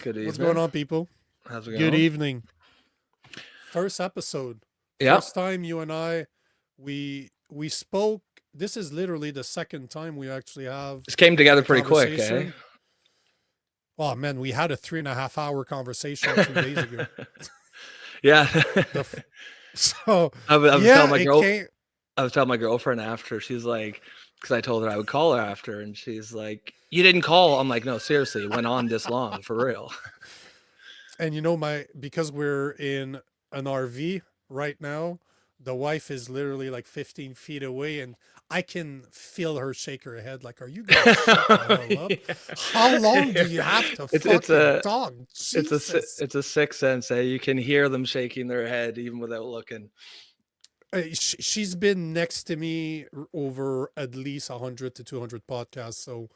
Good evening. What's going on, people? How's it going? Good evening. First episode. Yeah. First time you and I, we spoke. This is literally the second time we actually have This came together a pretty quick, eh? conversation. Oh man, we had a 3.5 hour conversation 2 days ago. Yeah. So I was yeah, telling my it girl, came. I was telling my girlfriend after. She's like, because I told her I would call her after, and she's like, "You didn't call." I'm like, "No, seriously, it went on this long for real." And because we're in an RV right now, the wife is literally like 15 feet away, and I can feel her shake her head like, "Are you gonna shut the hell up? Yeah. How long do you have to It's fucking talk? it's a Jesus." it's a sixth sense. Eh? You can hear them shaking their head even without looking. She's been next to me over at least 100 to 200 podcasts, so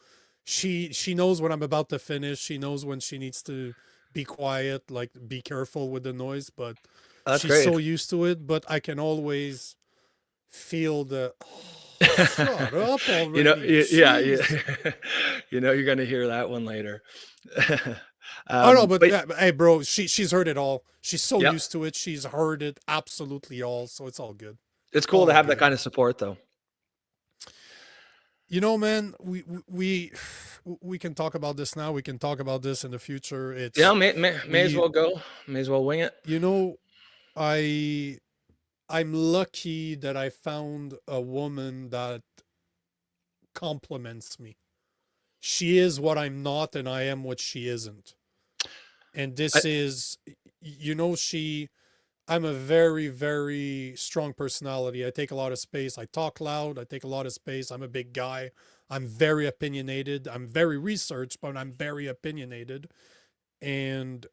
she knows when I'm about to finish. She knows when she needs to be quiet, like be careful with the noise, but That's she's great. so used to it. But I can always feel the shut up already. Yeah, Jeez. you're gonna hear that one later. Oh no, but But hey, bro, she's heard it all. She's so yep, used to it. She's heard it absolutely all, so it's all good. it's cool to All have that good. kind of support, though. Man, we can talk about this now. We can talk about this in the future. Yeah, It's may as we, well go. May as well wing it. you know, I I'm lucky that I found a woman that compliments me. She is what I'm not, and I am what she isn't. And I, this is, she. I'm a very, very strong personality. I take a lot of space. I talk loud. I take a lot of space. I'm a big guy. I'm very opinionated. I'm very researched, but I'm very opinionated. And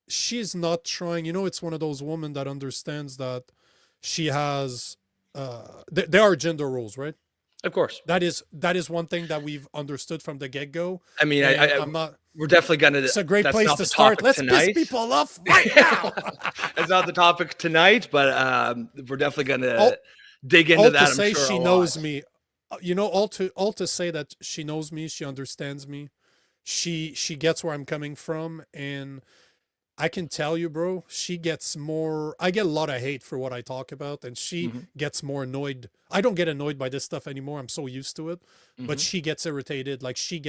she's not trying, it's one of those women that understands that she has, there are gender roles, right? of course. That is one thing that we've understood from the get-go. I mean, And I I'm not, we're definitely gonna. it's a great That's place not to the start. topic Let's piss tonight. people off right now. It's not the topic tonight, but we're definitely gonna all, dig into all to that. I'm say sure a she lot. knows me. All to say that she knows me, she understands me, she gets where I'm coming from, and I can tell you, bro, she gets more. I get a lot of hate for what I talk about, and she Hmm. gets more annoyed. I don't get annoyed by this stuff anymore. I'm so used to it. But Hmm. she gets irritated. Like she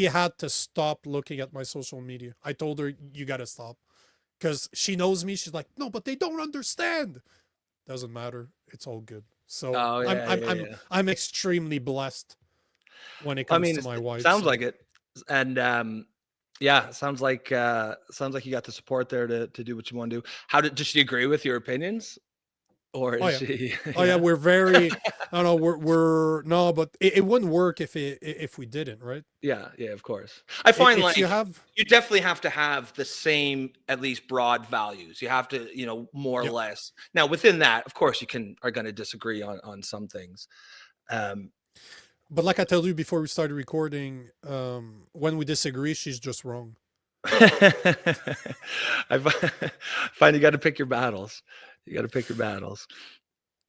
had to stop looking at my social media. I told her, you got to stop. Because she knows me. She's like, no, but they don't understand. Doesn't matter. It's all good. So Oh I'm yeah, I'm yeah, I'm yeah. I'm extremely blessed when it I comes mean, to my it wife. sounds like So it, and yeah, sounds like you got the support there to do what you want to do. Does she agree with your opinions, or oh is yeah. she? Oh yeah, Yeah, we're very. I don't know. We're no, but it wouldn't work if we didn't, right? yeah, yeah. Of course, I find If you like have, you definitely have to have the same, at least broad values. You have to, more or yeah. less. Now, within that, of course, are going to disagree on some things. Um, But like I told you before we started recording, when we disagree, she's just wrong. I find you got to pick your battles. You got to pick your battles.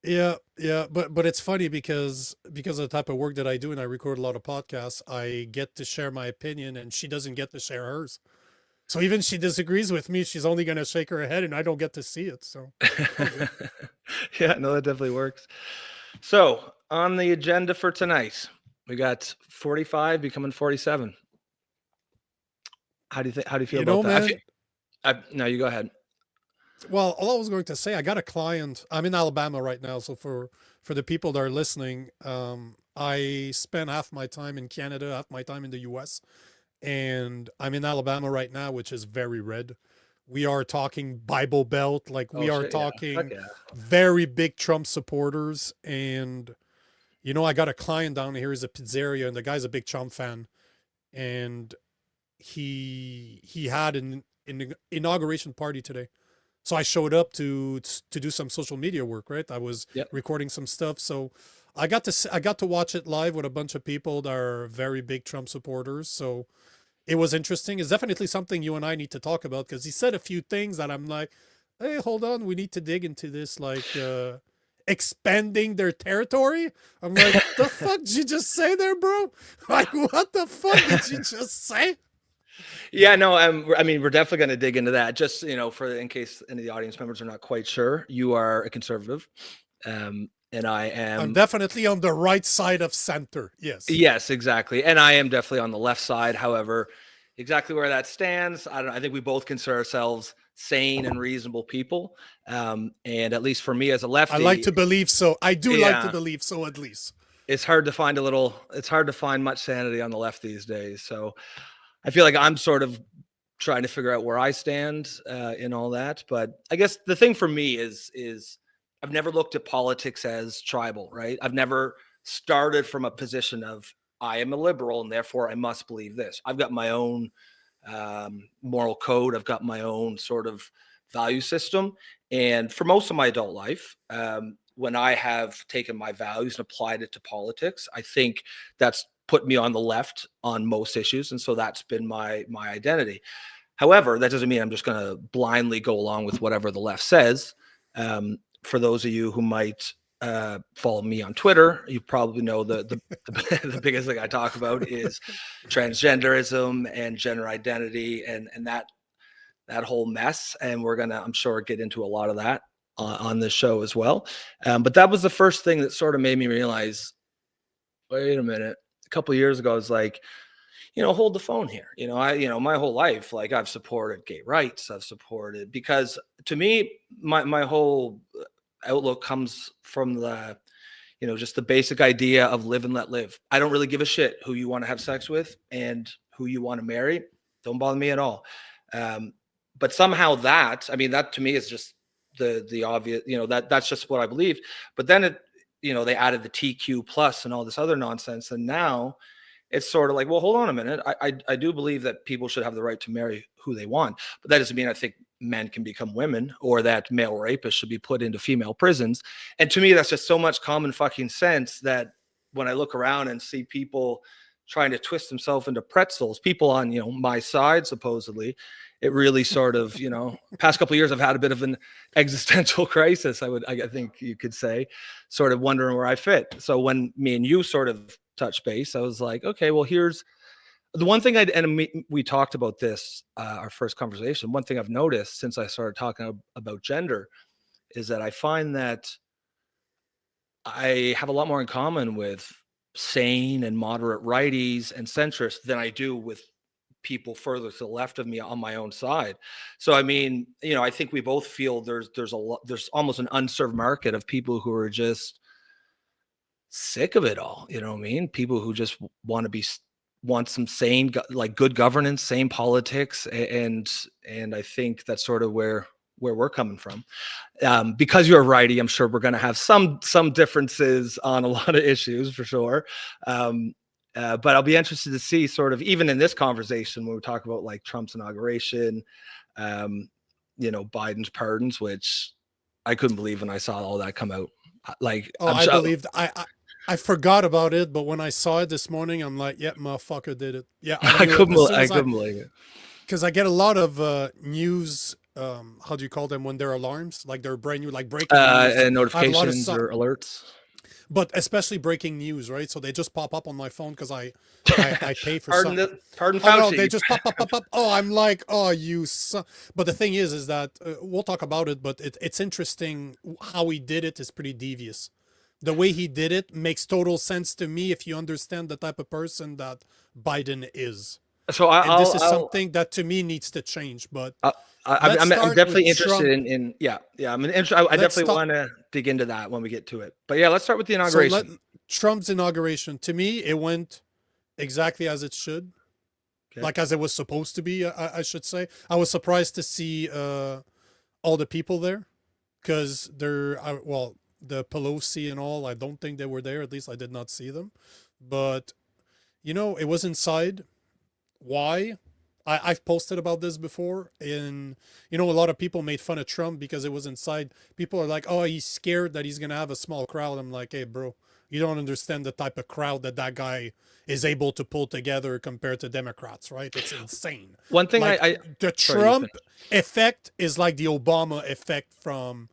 Yeah, yeah, but it's funny because of the type of work that I do and I record a lot of podcasts, I get to share my opinion and she doesn't get to share hers. So even she disagrees with me, she's only gonna shake her head and I don't get to see it. So all good. Yeah, no, that definitely works. So on the agenda for tonight, we got 45 becoming 47. How do you think? How do you feel about that? Man, No, you go ahead. well, all I was going to say, I got a client. I'm in Alabama right now, so for the people that are listening, I spend half my time in Canada, half my time in the US, and I'm in Alabama right now, which is very red. We are talking Bible Belt, like Oh we are shit, yeah, fuck talking yeah. very big Trump supporters. And I got a client down here, he's a pizzeria, and the guy's a big Trump fan. And he had an inauguration party today. So I showed up to do some social media work, right? I was Yep. recording some stuff. So I got to watch it live with a bunch of people that are very big Trump supporters. So it was interesting. It's definitely something you and I need to talk about because he said a few things that I'm like, hey, hold on, we need to dig into this, like expanding their territory. I'm like, the fuck did you just say there, bro? Like, what the fuck did you just say? Yeah, no, I mean, we're definitely going to dig into that. Just for in case any of the audience members are not quite sure, you are a conservative, and I I'm am. definitely on the right side of center. Yes. Yes, exactly, and I am definitely on the left side. However, exactly where that stands, I don't. I think we both consider ourselves sane and reasonable people, and at least for me as a I like lefty, to believe so. I do like to yeah, believe so, at least. it's hard to find a little. It's hard to find much sanity on the left these days. So I feel like I'm sort of trying to figure out where I stand in all that. But I guess the thing for me is I've never looked at politics as tribal, right? I've never started from a position of I am a liberal and therefore I must believe this. I've got my own moral code. I've got my own sort of value system. And for most of my adult life, when I have taken my values and applied it to politics, I think that's put me on the left on most issues. And so that's been my identity. However, that doesn't mean I'm just going to blindly go along with whatever the left says. For those of you who might follow me on Twitter, you probably know the biggest thing I talk about is transgenderism and gender identity and that whole mess. And we're gonna, I'm sure, get into a lot of that on this show as well. But that was the first thing that sort of made me realize, wait a minute. A couple of years ago, I was like, hold the phone here. My whole life, like I've supported gay rights. I've supported because to me, my whole outlook comes from just the basic idea of live and let live. I don't really give a shit who you want to have sex with and who you want to marry. Don't bother me at all. But somehow that, I mean, that to me is just the obvious, that's just what I believed. But then they added the TQ plus and all this other nonsense. And now it's sort of like, well, hold on a minute. I do believe that people should have the right to marry who they want, but that doesn't mean I think men can become women or that male rapists should be put into female prisons. And to me, that's just so much common fucking sense that when I look around and see people trying to twist themselves into pretzels, people on, my side, supposedly, it really sort of, past couple of years, I've had a bit of an existential crisis. I think you could say, sort of wondering where I fit. So when me and you sort of touch base, I was like, okay, well, here's the one thing we talked about this, our first conversation. One thing I've noticed since I started talking about gender is that I find that I have a lot more in common with sane and moderate righties and centrists than I do with people further to the left of me on my own side. So I mean, I think we both feel there's almost an unserved market of people who are just sick of it all. You know what I mean? People who just want some sane, like good governance, sane politics, and I think that's sort of where we're coming from. Because you're a righty, I'm sure we're going to have some differences on a lot of issues for sure. But I'll be interested to see sort of even in this conversation when we talk about like Trump's inauguration, Biden's pardons, which I couldn't believe when I saw all that come out. Like, Oh, I believed I forgot about it, but when I saw it this morning, I'm like, yeah, motherfucker did it. Yeah, I knew it as soon I as couldn't believe it. because I get a lot of news. How do you call them when they're alarms? Like they're brand new, like breaking news. And I have a lot of notifications or alerts. but especially breaking news, right? So they just pop up on my phone because I pay for Pardon something. pardon Oh no, Fauci. they just pop. Oh, I'm like, oh, you. But the thing is that we'll talk about it. But it's interesting how he did it is pretty devious. The way he did it makes total sense to me if you understand the type of person that Biden is. So And this is something that to me needs to change. But let's I'm start with definitely interested Trump. in yeah. I Let's definitely start. want to dig into that when we get to it. But yeah, let's start with the So let inauguration. Trump's inauguration. To me, it went exactly as it should, Okay. like as it was supposed to be. I should say. I was surprised to see all the people there, because they're well, the Pelosi and all. I don't think they were there. At least I did not see them. But it was inside. Why? I've posted about this before, and a lot of people made fun of Trump because it was inside. People are like, oh, he's scared that he's gonna have a small crowd. I'm like, hey, bro, you don't understand the type of crowd that guy is able to pull together compared to Democrats, right? It's insane. One thing Like the sorry, you Trump finish. effect is like the Obama effect from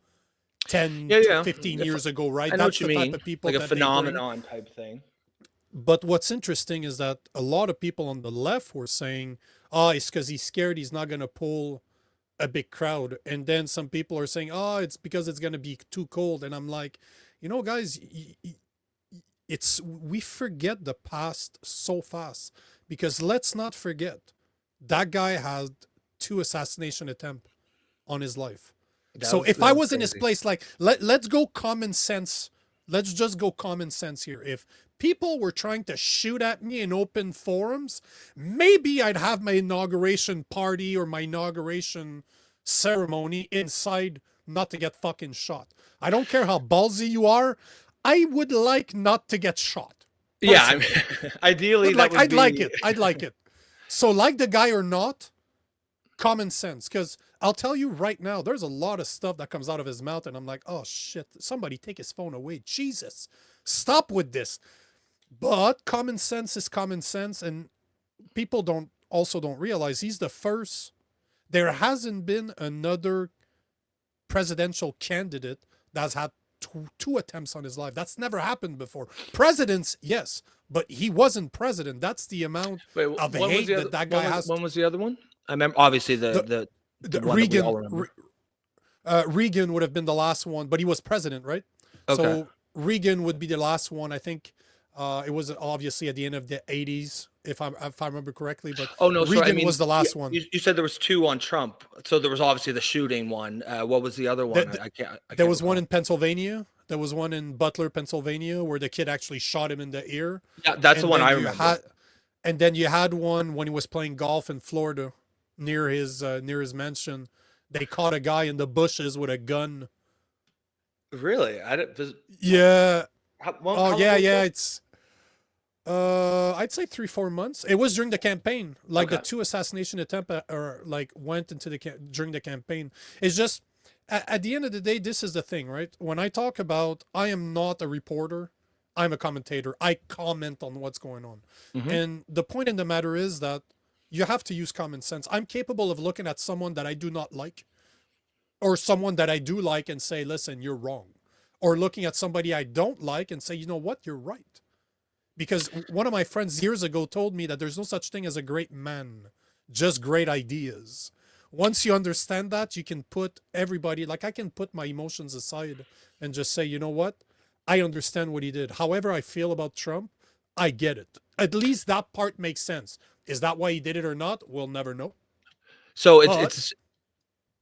10 Yeah, to yeah. 15 years ago, right? I know That's what you the type mean. of people Like a that they bring. phenomenon type thing. But what's interesting is that a lot of people on the left were saying, oh, it's because he's scared he's not gonna pull a big crowd. And then some people are saying, oh, it's because it's gonna be too cold. And I'm like, guys, it's we forget the past so fast, because let's not forget that guy had 2 assassination attempts on his life. So if I that was was in his crazy. place, like let's go common sense. Let's just go common sense here. If people were trying to shoot at me in open forums, maybe I'd have my inauguration party or my inauguration ceremony inside, not to get fucking shot. I don't care how ballsy you are. I would like not to get shot. Yeah, I Personally. mean, ideally that would I'd like be. it. I'd like it. So like the guy or not, common sense. Because I'll tell you right now, there's a lot of stuff that comes out of his mouth, and I'm like, oh shit, somebody take his phone away. Jesus, stop with this. But common sense is common sense, and people don't realize he's the first. There hasn't been another presidential candidate that's had two attempts on his life. That's never happened before. Presidents, yes, but he wasn't president. That's the amount Wait, of when was hate the other? that guy has. When was the other one? I remember obviously The, the the one that we all remember. Reagan would have been the last one, but he was president, right? Okay. So Reagan would be the last one. I think it was obviously at the end of the 80s, if I remember correctly. But Oh no, sorry. I Reagan mean, was the last one. you said there was 2 on Trump, so there was obviously the shooting one. What was the other one? I can't. There was one in Pennsylvania. There was one in Butler, Pennsylvania, where the kid actually shot him in the ear. Yeah, that's the And one then I you remember. and then you had one when he was playing golf in Florida, near his mansion. They caught a guy in the bushes with a gun. Really? I didn't. Yeah. How Oh long yeah, ago was yeah. that? It's I'd say 3-4 months. It was during the campaign. Like the Okay. 2 assassination attempt or like went into during the campaign. It's just at the end of the day, this is the thing, right? When I talk about, I am not a reporter, I'm a commentator. I comment on what's going on. Hmm. And the point in the matter is that you have to use common sense. I'm capable of looking at someone that I do not like, or someone that I do like, and say, listen, you're wrong. Or looking at somebody I don't like and say, you know what, you're right. Because one of my friends years ago told me that there's no such thing as a great man, just great ideas. Once you understand that, you can put everybody, like I can put my emotions aside and just say, you know what? I understand what he did. However I feel about Trump, I get it. At least that part makes sense. Is that why he did it or not? We'll never know. So But it's.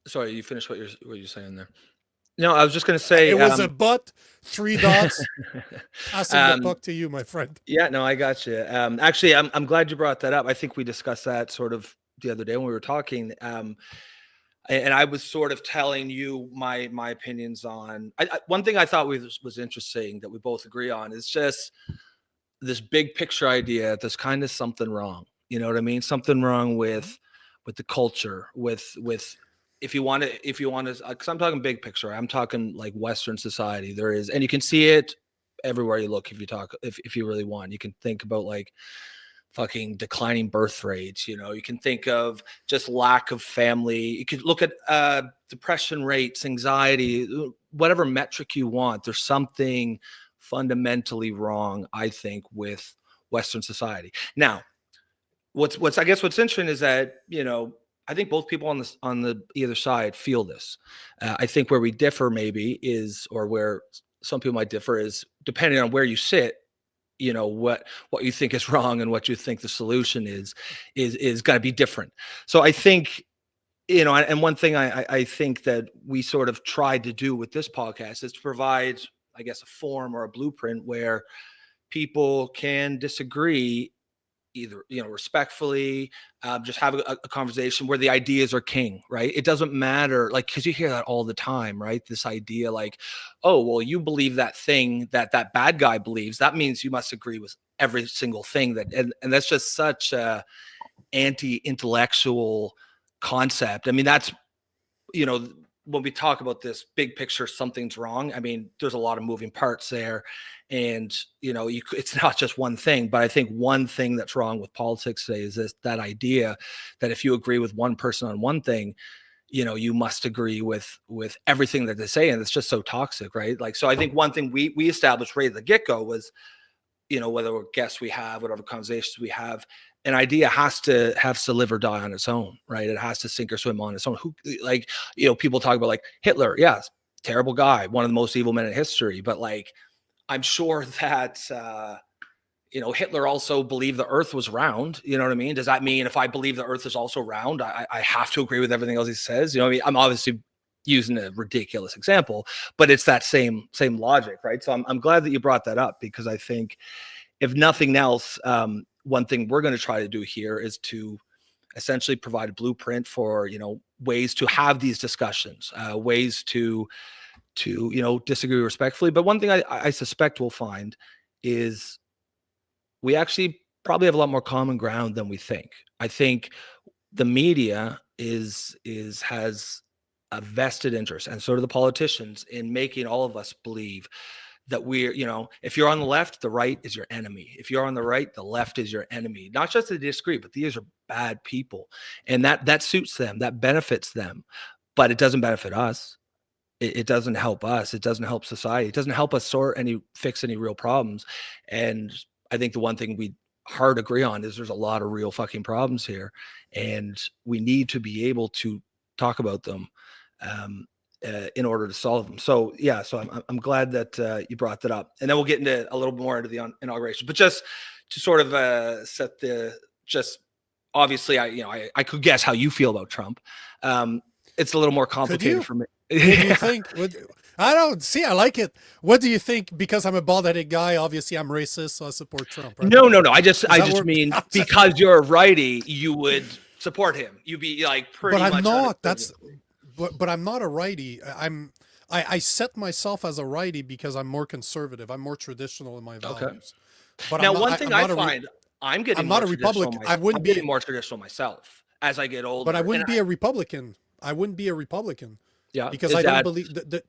Sorry, you finished what you're saying there. No, I was just gonna say. it was a but, 3 dots, passing the um, puck to you, my friend. yeah, no, I got you. Actually, I'm glad you brought that up. I think we discussed that sort of the other day when we were talking. And I was sort of telling you my opinions on. One thing I thought was interesting that we both agree on is just this big picture idea. There's kind of something wrong. You know what I mean? Something wrong with the culture. With if you want to, because I'm talking big picture. I'm talking like Western society. There is, and you can see it everywhere you look. If you really want, you can think about like fucking declining birth rates. You can think of just lack of family. You could look at depression rates, anxiety, whatever metric you want. There's something fundamentally wrong, I think, with Western society. Now, I guess what's interesting is that I think both people on the either side feel this. I think where we differ maybe is, or where some people might differ is, depending on where you sit, what you think is wrong and what you think the solution is got to be different. So I think, and one thing I think that we sort of tried to do with this podcast is to provide, I guess, a form or a blueprint where people can disagree, either respectfully, just have a conversation where the ideas are king, right? It doesn't matter, like, because you hear that all the time, right? This idea like, oh well, you believe that thing that bad guy believes, that means you must agree with every single thing and that's just such a anti-intellectual concept. I mean, that's you know when we talk about this big picture, something's wrong. I mean, there's a lot of moving parts there, and it's not just one thing. But I think one thing that's wrong with politics today is that idea that if you agree with one person on one thing, you must agree with everything that they say, and it's just so toxic, right? Like, so I think one thing we established right at the get-go was, whether guests we have, whatever conversations we have, an idea has to live or die on its own, right? It has to sink or swim on its own. Who, like, people talk about like Hitler, yes, terrible guy, one of the most evil men in history, but like, I'm sure that Hitler also believed the earth was round. You know what I mean? Does that mean if I believe the earth is also round, I have to agree with everything else he says? You know what I mean? I'm obviously using a ridiculous example, but it's that same logic, right? So I'm glad that you brought that up, because I think if nothing else, one thing we're going to try to do here is to essentially provide a blueprint for, ways to have these discussions, ways to disagree respectfully. But one thing I suspect we'll find is we actually probably have a lot more common ground than we think. I think the media has a vested interest, and so do the politicians, in making all of us believe that we're, if you're on the left, the right is your enemy. If you're on the right, the left is your enemy. Not just to disagree, but these are bad people. And that suits them, that benefits them, but it doesn't benefit us. It doesn't help us. It doesn't help society. It doesn't help us fix any real problems. And I think the one thing we hard agree on is there's a lot of real fucking problems here, and we need to be able to talk about them in order to solve them. So yeah, so I'm glad that you brought that up, and then we'll get into a little more into the inauguration. But just to sort of set the obviously I could guess how you feel about Trump. It's a little more complicated for me. What do you think? I don't see. I like it. What do you think? Because I'm a bald-headed guy. Obviously, I'm racist, so I support Trump. Right? No. I just mean because you're a righty, you would support him. You'd be like pretty much. But I'm not. But I'm not a righty. I set myself as a righty because I'm more conservative. I'm more traditional in my values. Okay. But now, one thing I find I'm getting. I'm not a Republican. I wouldn't be more traditional myself as I get older. But I wouldn't be a Republican. I wouldn't be a Republican. Yeah, because I don't believe that.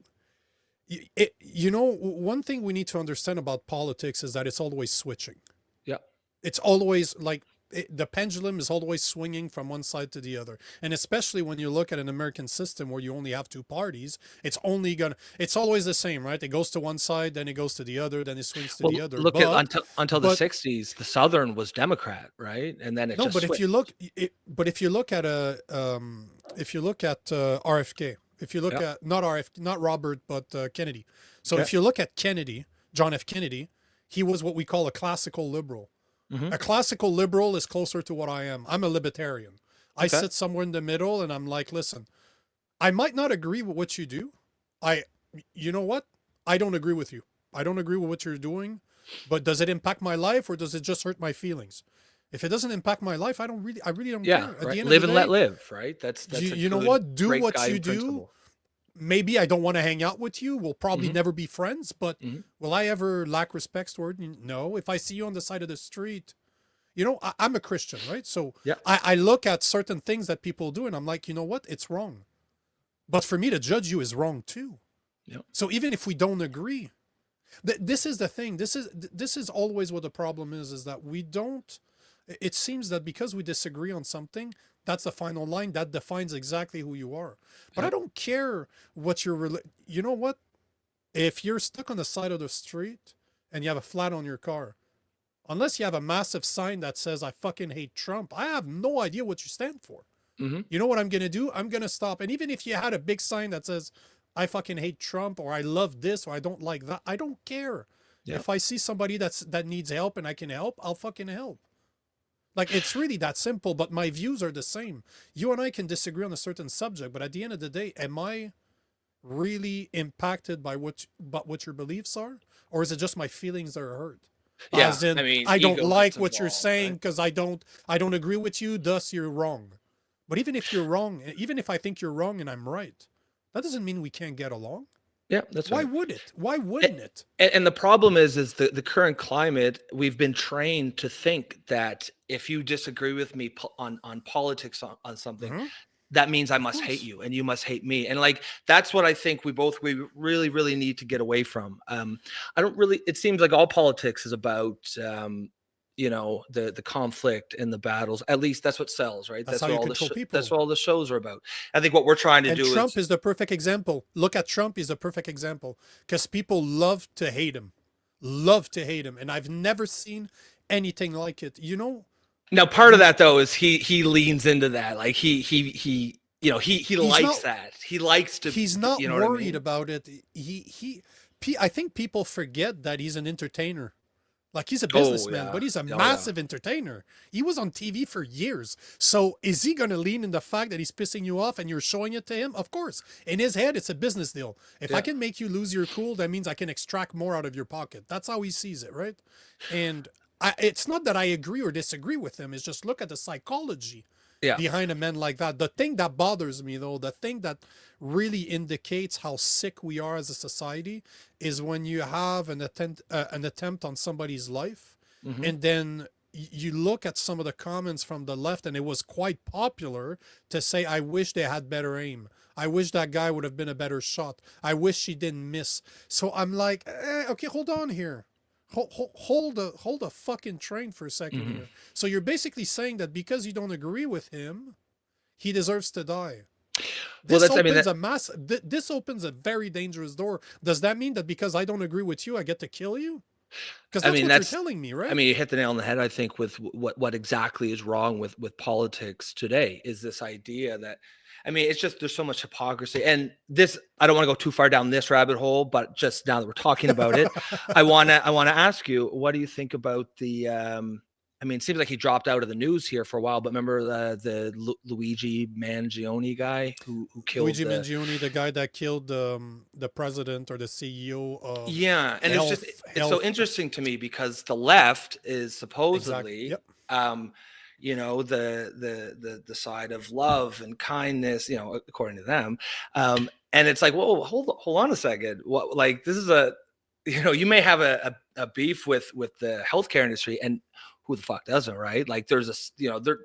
One thing we need to understand about politics is that it's always switching. Yeah, it's always like the pendulum is always swinging from one side to the other, and especially when you look at an American system where you only have two parties, it's always the same, right? It goes to one side, then it goes to the other, then it swings to the other. Look at until the 60s, the Southern was Democrat, right? And then it just switched. If you look at RFK. If you look at not Robert, but Kennedy. So if you look at Kennedy, John F. Kennedy, he was what we call a classical liberal. Mm-hmm. A classical liberal is closer to what I am. I'm a libertarian. I sit somewhere in the middle, and I'm like, listen, I might not agree with what you do. You know what? I don't agree with you. I don't agree with what you're doing, but does it impact my life, or does it just hurt my feelings? If it doesn't impact my life, I really don't care. At the end live of the and day, let live, right? That's you know what? Do what you do. Principle. Maybe I don't want to hang out with you. We'll probably never be friends, but will I ever lack respect toward you? No. If I see you on the side of the street, I'm a Christian, right? So I look at certain things that people do, and I'm like, you know what? It's wrong. But for me to judge you is wrong too. Yep. So even if we don't agree, this is the thing. This is always what the problem is that we don't. It seems that because we disagree on something, that's the final line. That defines exactly who you are. But I don't care what your you know what? If you're stuck on the side of the street and you have a flat on your car, unless you have a massive sign that says, I fucking hate Trump, I have no idea what you stand for. Mm-hmm. You know what I'm going to do? I'm going to stop. And even if you had a big sign that says, I fucking hate Trump, or I love this, or I don't like that, I don't care. Yeah. If I see somebody that needs help and I can help, I'll fucking help. Like, it's really that simple, but my views are the same. You and I can disagree on a certain subject, but at the end of the day, am I really impacted by what your beliefs are? Or is it just my feelings that are hurt? Yeah, as in, I don't like what you're saying because I don't agree with you, thus you're wrong. But even if you're wrong, even if I think you're wrong and I'm right, that doesn't mean we can't get along. Yeah, that's right. Why would it? Why wouldn't it? And the problem is the current climate, we've been trained to think that if you disagree with me on politics on something, that means I must hate you and you must hate me. And like, that's what I think we really, really need to get away from. It seems like all politics is about, the conflict and the battles. At least that's what sells, right? That's how you control people. That's what all the shows are about. I think what we're trying to do Trump is the perfect example. Look at Trump. He's a perfect example because people love to hate him. And I've never seen anything like it. Now, part of that though is he leans into that. Like he he He's likes not that. He likes to, he's not you know what I worried mean? about it. I think people forget that he's an entertainer. Like he's a Oh businessman, yeah. but he's a Oh yeah. massive entertainer. He was on TV for years. So is he going to lean in the fact that he's pissing you off and you're showing it to him? Of course. In his head, it's a business deal. If I Yeah. can make you lose your cool, that means I can extract more out of your pocket. That's how he sees it, right? And it's not that I agree or disagree with him. It's just look at the psychology Yeah. behind a man like that. The thing that bothers me, though, the thing that really indicates how sick we are as a society is when you have an attempt on somebody's life, Hmm. and then you look at some of the comments from the left, and it was quite popular to say, I wish they had better aim. I wish that guy would have been a better shot. I wish she didn't miss. So I'm like, okay, hold on here. Hold a fucking train for a second Hmm. here. So you're basically saying that because you don't agree with him, he deserves to die. Well, This that's, I mean, opens that, a this opens a very dangerous door. Does that mean that because I don't agree with you, I get to kill you? Because I that's mean, what you're that's, telling me, I right? mean, you hit the nail on the head, I think, with what exactly is wrong with politics today is this idea that, I mean, it's just there's so much hypocrisy. And this, I don't want to go too far down this rabbit hole, but just now that we're talking about it, I wanna ask you, what do you think about the I mean, it seems like he dropped out of the news here for a while, but remember Luigi Mangione guy who killed Luigi the, Mangione, the guy that killed the president or the CEO of yeah, and it's just it's so health. interesting to me because the left is Exactly. supposedly, Yep. um, the side of love and kindness, according to them, and it's like, whoa, hold on a second, what, like, this is a, you may have a beef with the healthcare industry, and who the fuck doesn't, right? Like, there's a,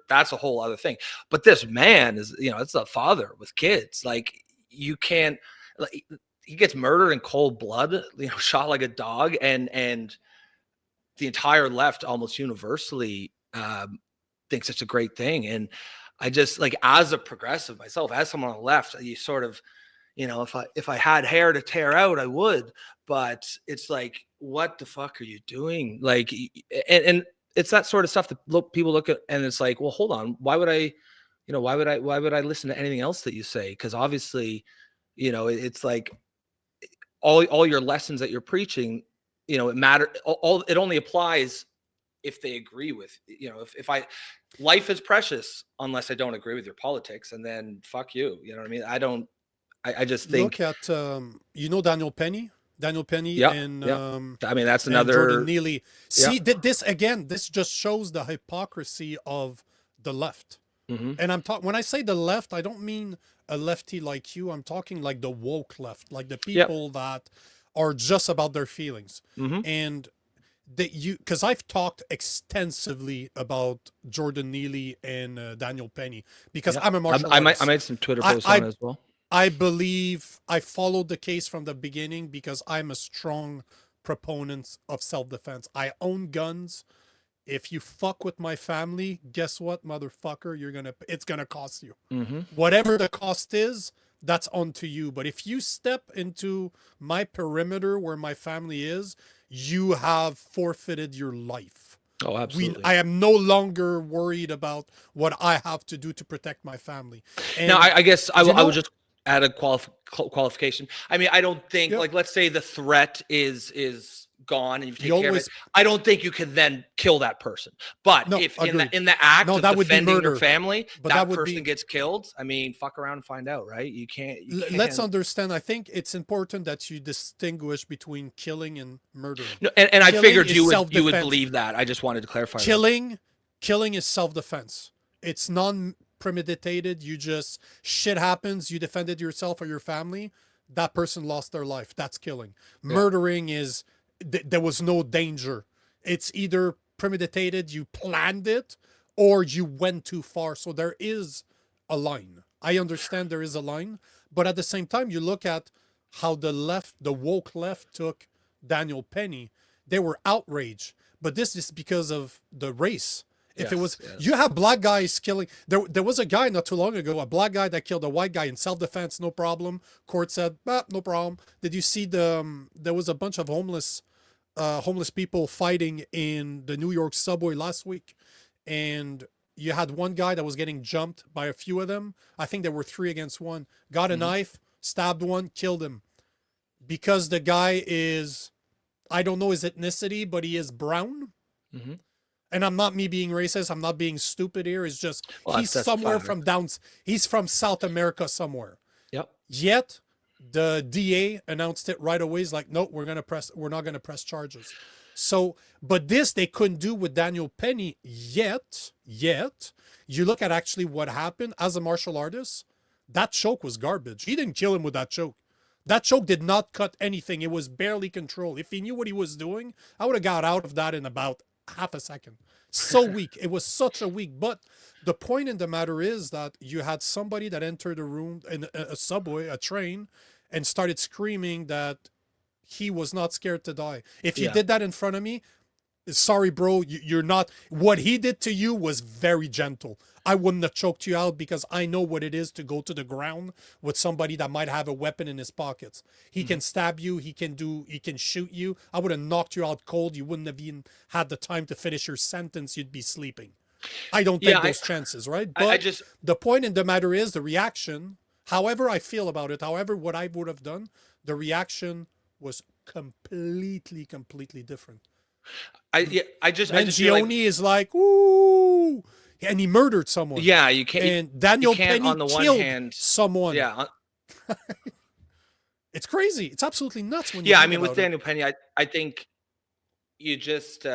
that's a whole other thing, but this man is, it's a father with kids, like, you can't, like, he gets murdered in cold blood, shot like a dog, and the entire left almost universally thinks it's a great thing. And I just, like, as a progressive myself, as someone on the left, you sort of, if I had hair to tear out, I would. But it's like, what the fuck are you doing? Like, and it's that sort of stuff that people look at, and it's like, well, hold on, why would I, why would I listen to anything else that you say? Because obviously, it's like, all your lessons that you're preaching, it matter, all it only applies if they agree with, if I, life is precious unless I don't agree with your politics, and then fuck you, you know what I mean? I just Look think, at Daniel Penny, yeah, yeah, I mean, that's and Jordan another, Neely. yeah. See, this again, this just shows the hypocrisy of the left. Hmm. And I'm talking, when I say the left, I don't mean a lefty like you. I'm talking like the woke left, like the Yep. people that are just about their feelings. Hmm. And that you, because I've talked extensively about Jordan Neely and Daniel Penny because Yep. I'm a martial I artist. made some Twitter I, posts on I it as well. I believe I followed the case from the beginning because I'm a strong proponent of self-defense. I own guns. If you fuck with my family, guess what, motherfucker? It's gonna cost you. Hmm. Whatever the cost is, that's on to you. But if you step into my perimeter where my family is, you have forfeited your life. Oh, absolutely. I am no longer worried about what I have to do to protect my family. Now, And I guess you I would know, just add a qualification. I mean, I don't think, yep, like, let's say the threat is gone and you've you taken care of it. always I don't think you can then kill that person. But no, if in the agreed. act No, of that would be defending your murder. family, But that that would person be gets killed, I mean, fuck around and find out, right? You let's can't. understand. I think it's important that you distinguish between killing and murdering. No, and I Killing figured is you would self-defense. believe that. I just wanted to clarify that. Killing is self-defense. It's non-premeditated. You just, shit happens, you defended yourself or your family, that person lost their life. That's killing. Yeah. Murdering is there was no danger. It's either premeditated, you planned it, or you went too far. So there is a line. I understand there is a line, but at the same time, you look at how the left, the woke left, took Daniel Penny. They were outraged, but this is because of the race. If it was, Yes. you have black guys killing. There was a guy not too long ago, a black guy that killed a white guy in self-defense, no problem. Court said, no problem. Did you see there was a bunch of homeless people fighting in the New York subway last week, and you had one guy that was getting jumped by a few of them. I think there were 3 against 1. Got a knife, stabbed one, killed him. Because the guy is, I don't know his ethnicity, but he is brown. And I'm not me being racist. I'm not being stupid here. It's just, Well, he's that's somewhere from he's from South America somewhere. Yep. Yet the DA announced it right away. He's like, no, we're not going to press charges. So, but this they couldn't do with Daniel Penny yet. You look at actually what happened as a martial artist, that choke was garbage. He didn't kill him with that choke. That choke did not cut anything. It was barely controlled. If he knew what he was doing, I would have got out of that in about half a second. So weak. It was such a weak. But the point in the matter is that you had somebody that entered a room in a subway, a train, and started screaming that he was not scared to die. If you did that in front of me, sorry, bro, you're not. What he did to you was very gentle. I wouldn't have choked you out because I know what it is to go to the ground with somebody that might have a weapon in his pockets. He can stab you. He can shoot you. I would have knocked you out cold. You wouldn't have even had the time to finish your sentence. You'd be sleeping. I don't take those chances, right? But the point in the matter is the reaction, however I feel about it, however what I would have done, the reaction was completely different. Gioni is like, ooh, and he murdered someone. Yeah, you can't. And Daniel Penny on the one killed hand, someone. Yeah, it's crazy. It's absolutely nuts. When I mean, with Daniel Penny, I think you just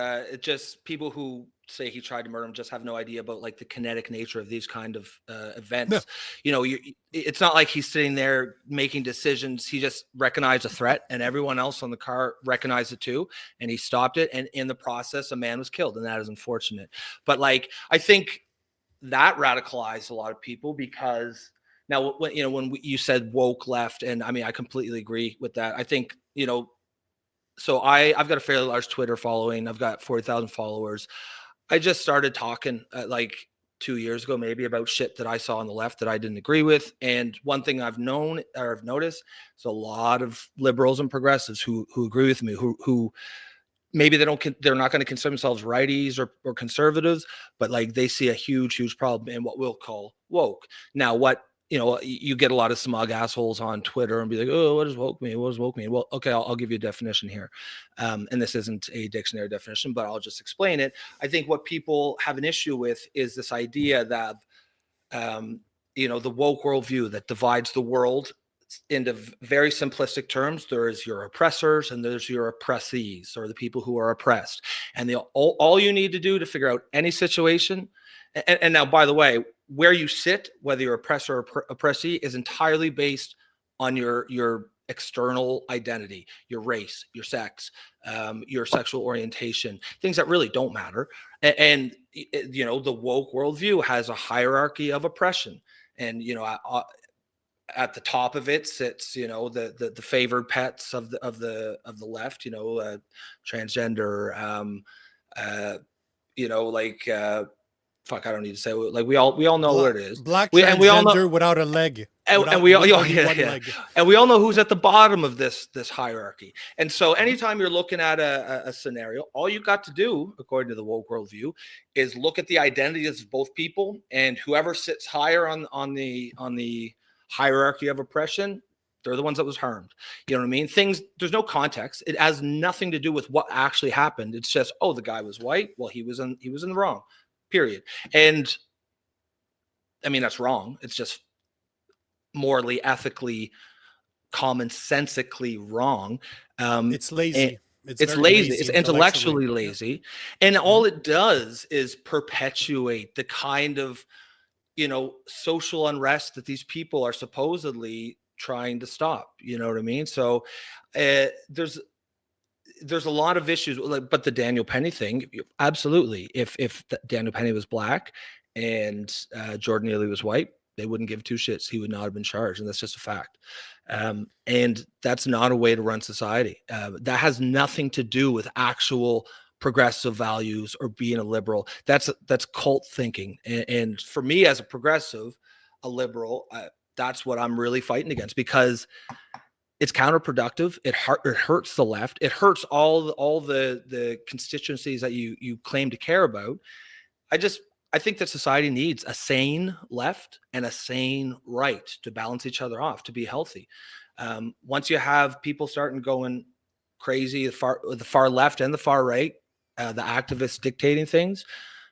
people who say he tried to murder him just have no idea about like the kinetic nature of these kind of events. No. You know, it's not like he's sitting there making decisions. He just recognized a threat, and everyone else on the car recognized it too, and he stopped it. And in the process, a man was killed, and that is unfortunate. But like, I think that radicalized a lot of people because now, when you said woke left, and I mean, I completely agree with that. I think, so I've got a fairly large Twitter following. I've got 40,000 followers. I just started talking like 2 years ago, maybe, about shit that I saw on the left that I didn't agree with. And one thing I've noticed is a lot of liberals and progressives who agree with me, who maybe they're not going to consider themselves righties or conservatives, but like they see a huge problem in what we'll call woke. Now, you get a lot of smug assholes on Twitter and be like, oh, what does woke mean? What does woke mean? Well, okay, I'll give you a definition here. And this isn't a dictionary definition, but I'll just explain it. I think what people have an issue with is this idea that, the woke worldview that divides the world into very simplistic terms. There's your oppressors and there's your oppressees, or the people who are oppressed. And all you need to do to figure out any situation. And now, by the way, where you sit, whether you're oppressor or oppressee, is entirely based on your external identity, your race, your sex, your sexual orientation, things that really don't matter. And the woke worldview has a hierarchy of oppression. And, at the top of it sits, the favored pets of the left, transgender, fuck, I don't need to say it. Like we all know what it is. Black transgender without a leg. And we all know who's at the bottom of this hierarchy. And so anytime you're looking at a scenario, all you got to do, according to the woke worldview, is look at the identities of both people, and whoever sits higher on the hierarchy of oppression, they're the ones that was harmed. You know what I mean? There's no context. It has nothing to do with what actually happened. It's just, the guy was white. Well, he was in the wrong. Period. And I mean, that's wrong. It's just morally, ethically, commonsensically wrong. It's lazy. It's lazy. It's intellectually lazy. And all it does is perpetuate the kind of, social unrest that these people are supposedly trying to stop. You know what I mean? So there's a lot of issues, but the Daniel Penny thing, absolutely. If Daniel Penny was black and Jordan Neely was white, they wouldn't give two shits. He would not have been charged, and that's just a fact. And that's not a way to run society. That has nothing to do with actual progressive values or being a liberal. That's cult thinking. And for me, as a progressive, a liberal, that's what I'm really fighting against, because it's counterproductive. It hurts the left. It hurts all the constituencies that you claim to care about. I think that society needs a sane left and a sane right to balance each other off, to be healthy. Once you have people starting going crazy, the far left and the far right, the activists dictating things.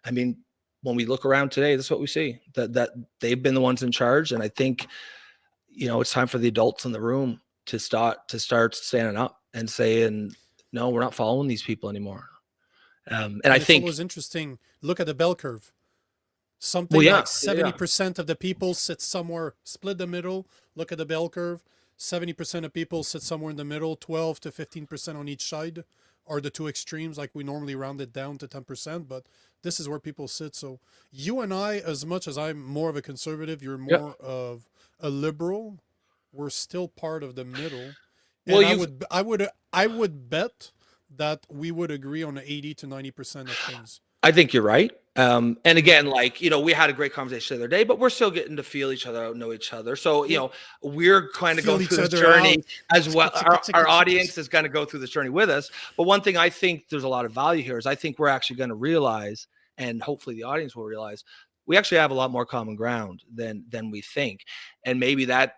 I mean, when we look around today, that's what we see, that they've been the ones in charge. And I think, it's time for the adults in the room to start standing up and saying, no, we're not following these people anymore. And I it's think, always interesting. Look at the bell curve. well, Something yeah, like yeah. 70% of the people sit somewhere, split the middle. Look at the bell curve. 70% of people sit somewhere in the middle, 12 to 15% on each side are the two extremes. Like we normally round it down to 10%, but this is where people sit. So you and I, as much as I'm more of a conservative, you're Yeah. more of a liberal, we're still part of the middle. Well, And you've I would bet that we would agree on 80 to 90% of things. I think you're right. And again, like, we had a great conversation the other day, but we're still getting to feel each other out, know each other. So, Yep. we're kind of Feel going through each this other journey out. as well. Chicka, chicka, Our chicka, chicka. audience is going to go through this journey with us. But one thing I think there's a lot of value here is I think we're actually going to realize, and hopefully the audience will realize, we actually have a lot more common ground than we think. And maybe that,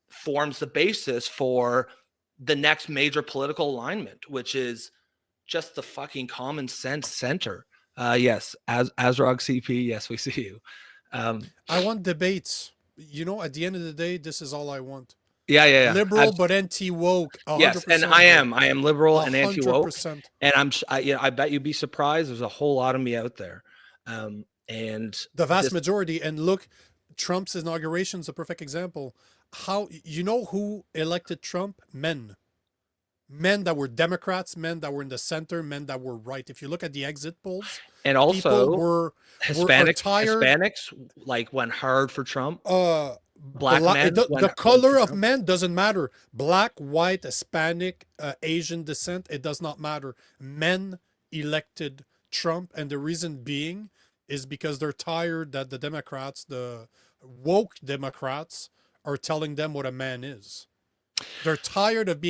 forms the basis for the next major political alignment, which is just the fucking common sense center. Yes, as Azrog CP, yes, we see you. I want debates. At the end of the day, this is all I want. Yeah. Liberal but anti-woke, Yes, and 100%, bro. I am liberal and anti woke, 100%. and I bet you'd be surprised. There's a whole lot of me out there, and The vast this, majority. And look, Trump's inauguration is a perfect example. How who elected Trump? Men that were Democrats, men that were in the center, men that were right. If you look at the exit polls, and people also were tired. Hispanics like went hard for Trump. Black men The went for color of Trump. men doesn't matter. Black, white, Hispanic, Asian descent, it does not matter. Men elected Trump, and the reason being is because they're tired that the Democrats, the woke Democrats, are telling them what a man is. They're tired of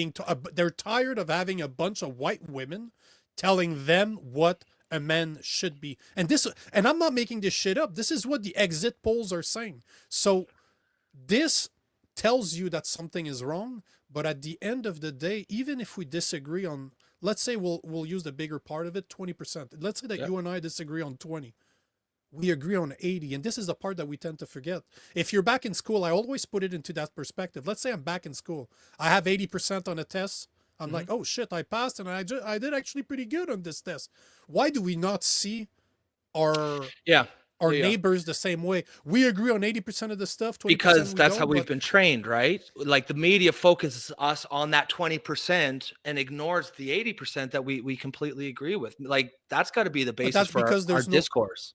they're tired of having a bunch of white women telling them what a man should be. And I'm not making this shit up. This is what the exit polls are saying. So this tells you that something is wrong, but at the end of the day, even if we disagree on, let's say we'll use the bigger part of it, 20%. Let's say that you and I disagree on 20. We agree on 80, and this is the part that we tend to forget. If you're back in school, I always put it into that perspective. Let's say I'm back in school. I have 80% on a test. I'm like, oh shit, I passed, and I did actually pretty good on this test. Why do we not see our neighbors the same way? We agree on 80% of the stuff, 20% Because we that's don't. how we've been trained, right? Like the media focuses us on that 20% and ignores the 80% that we completely agree with. Like that's got to be the But basis that's for because our there's no discourse.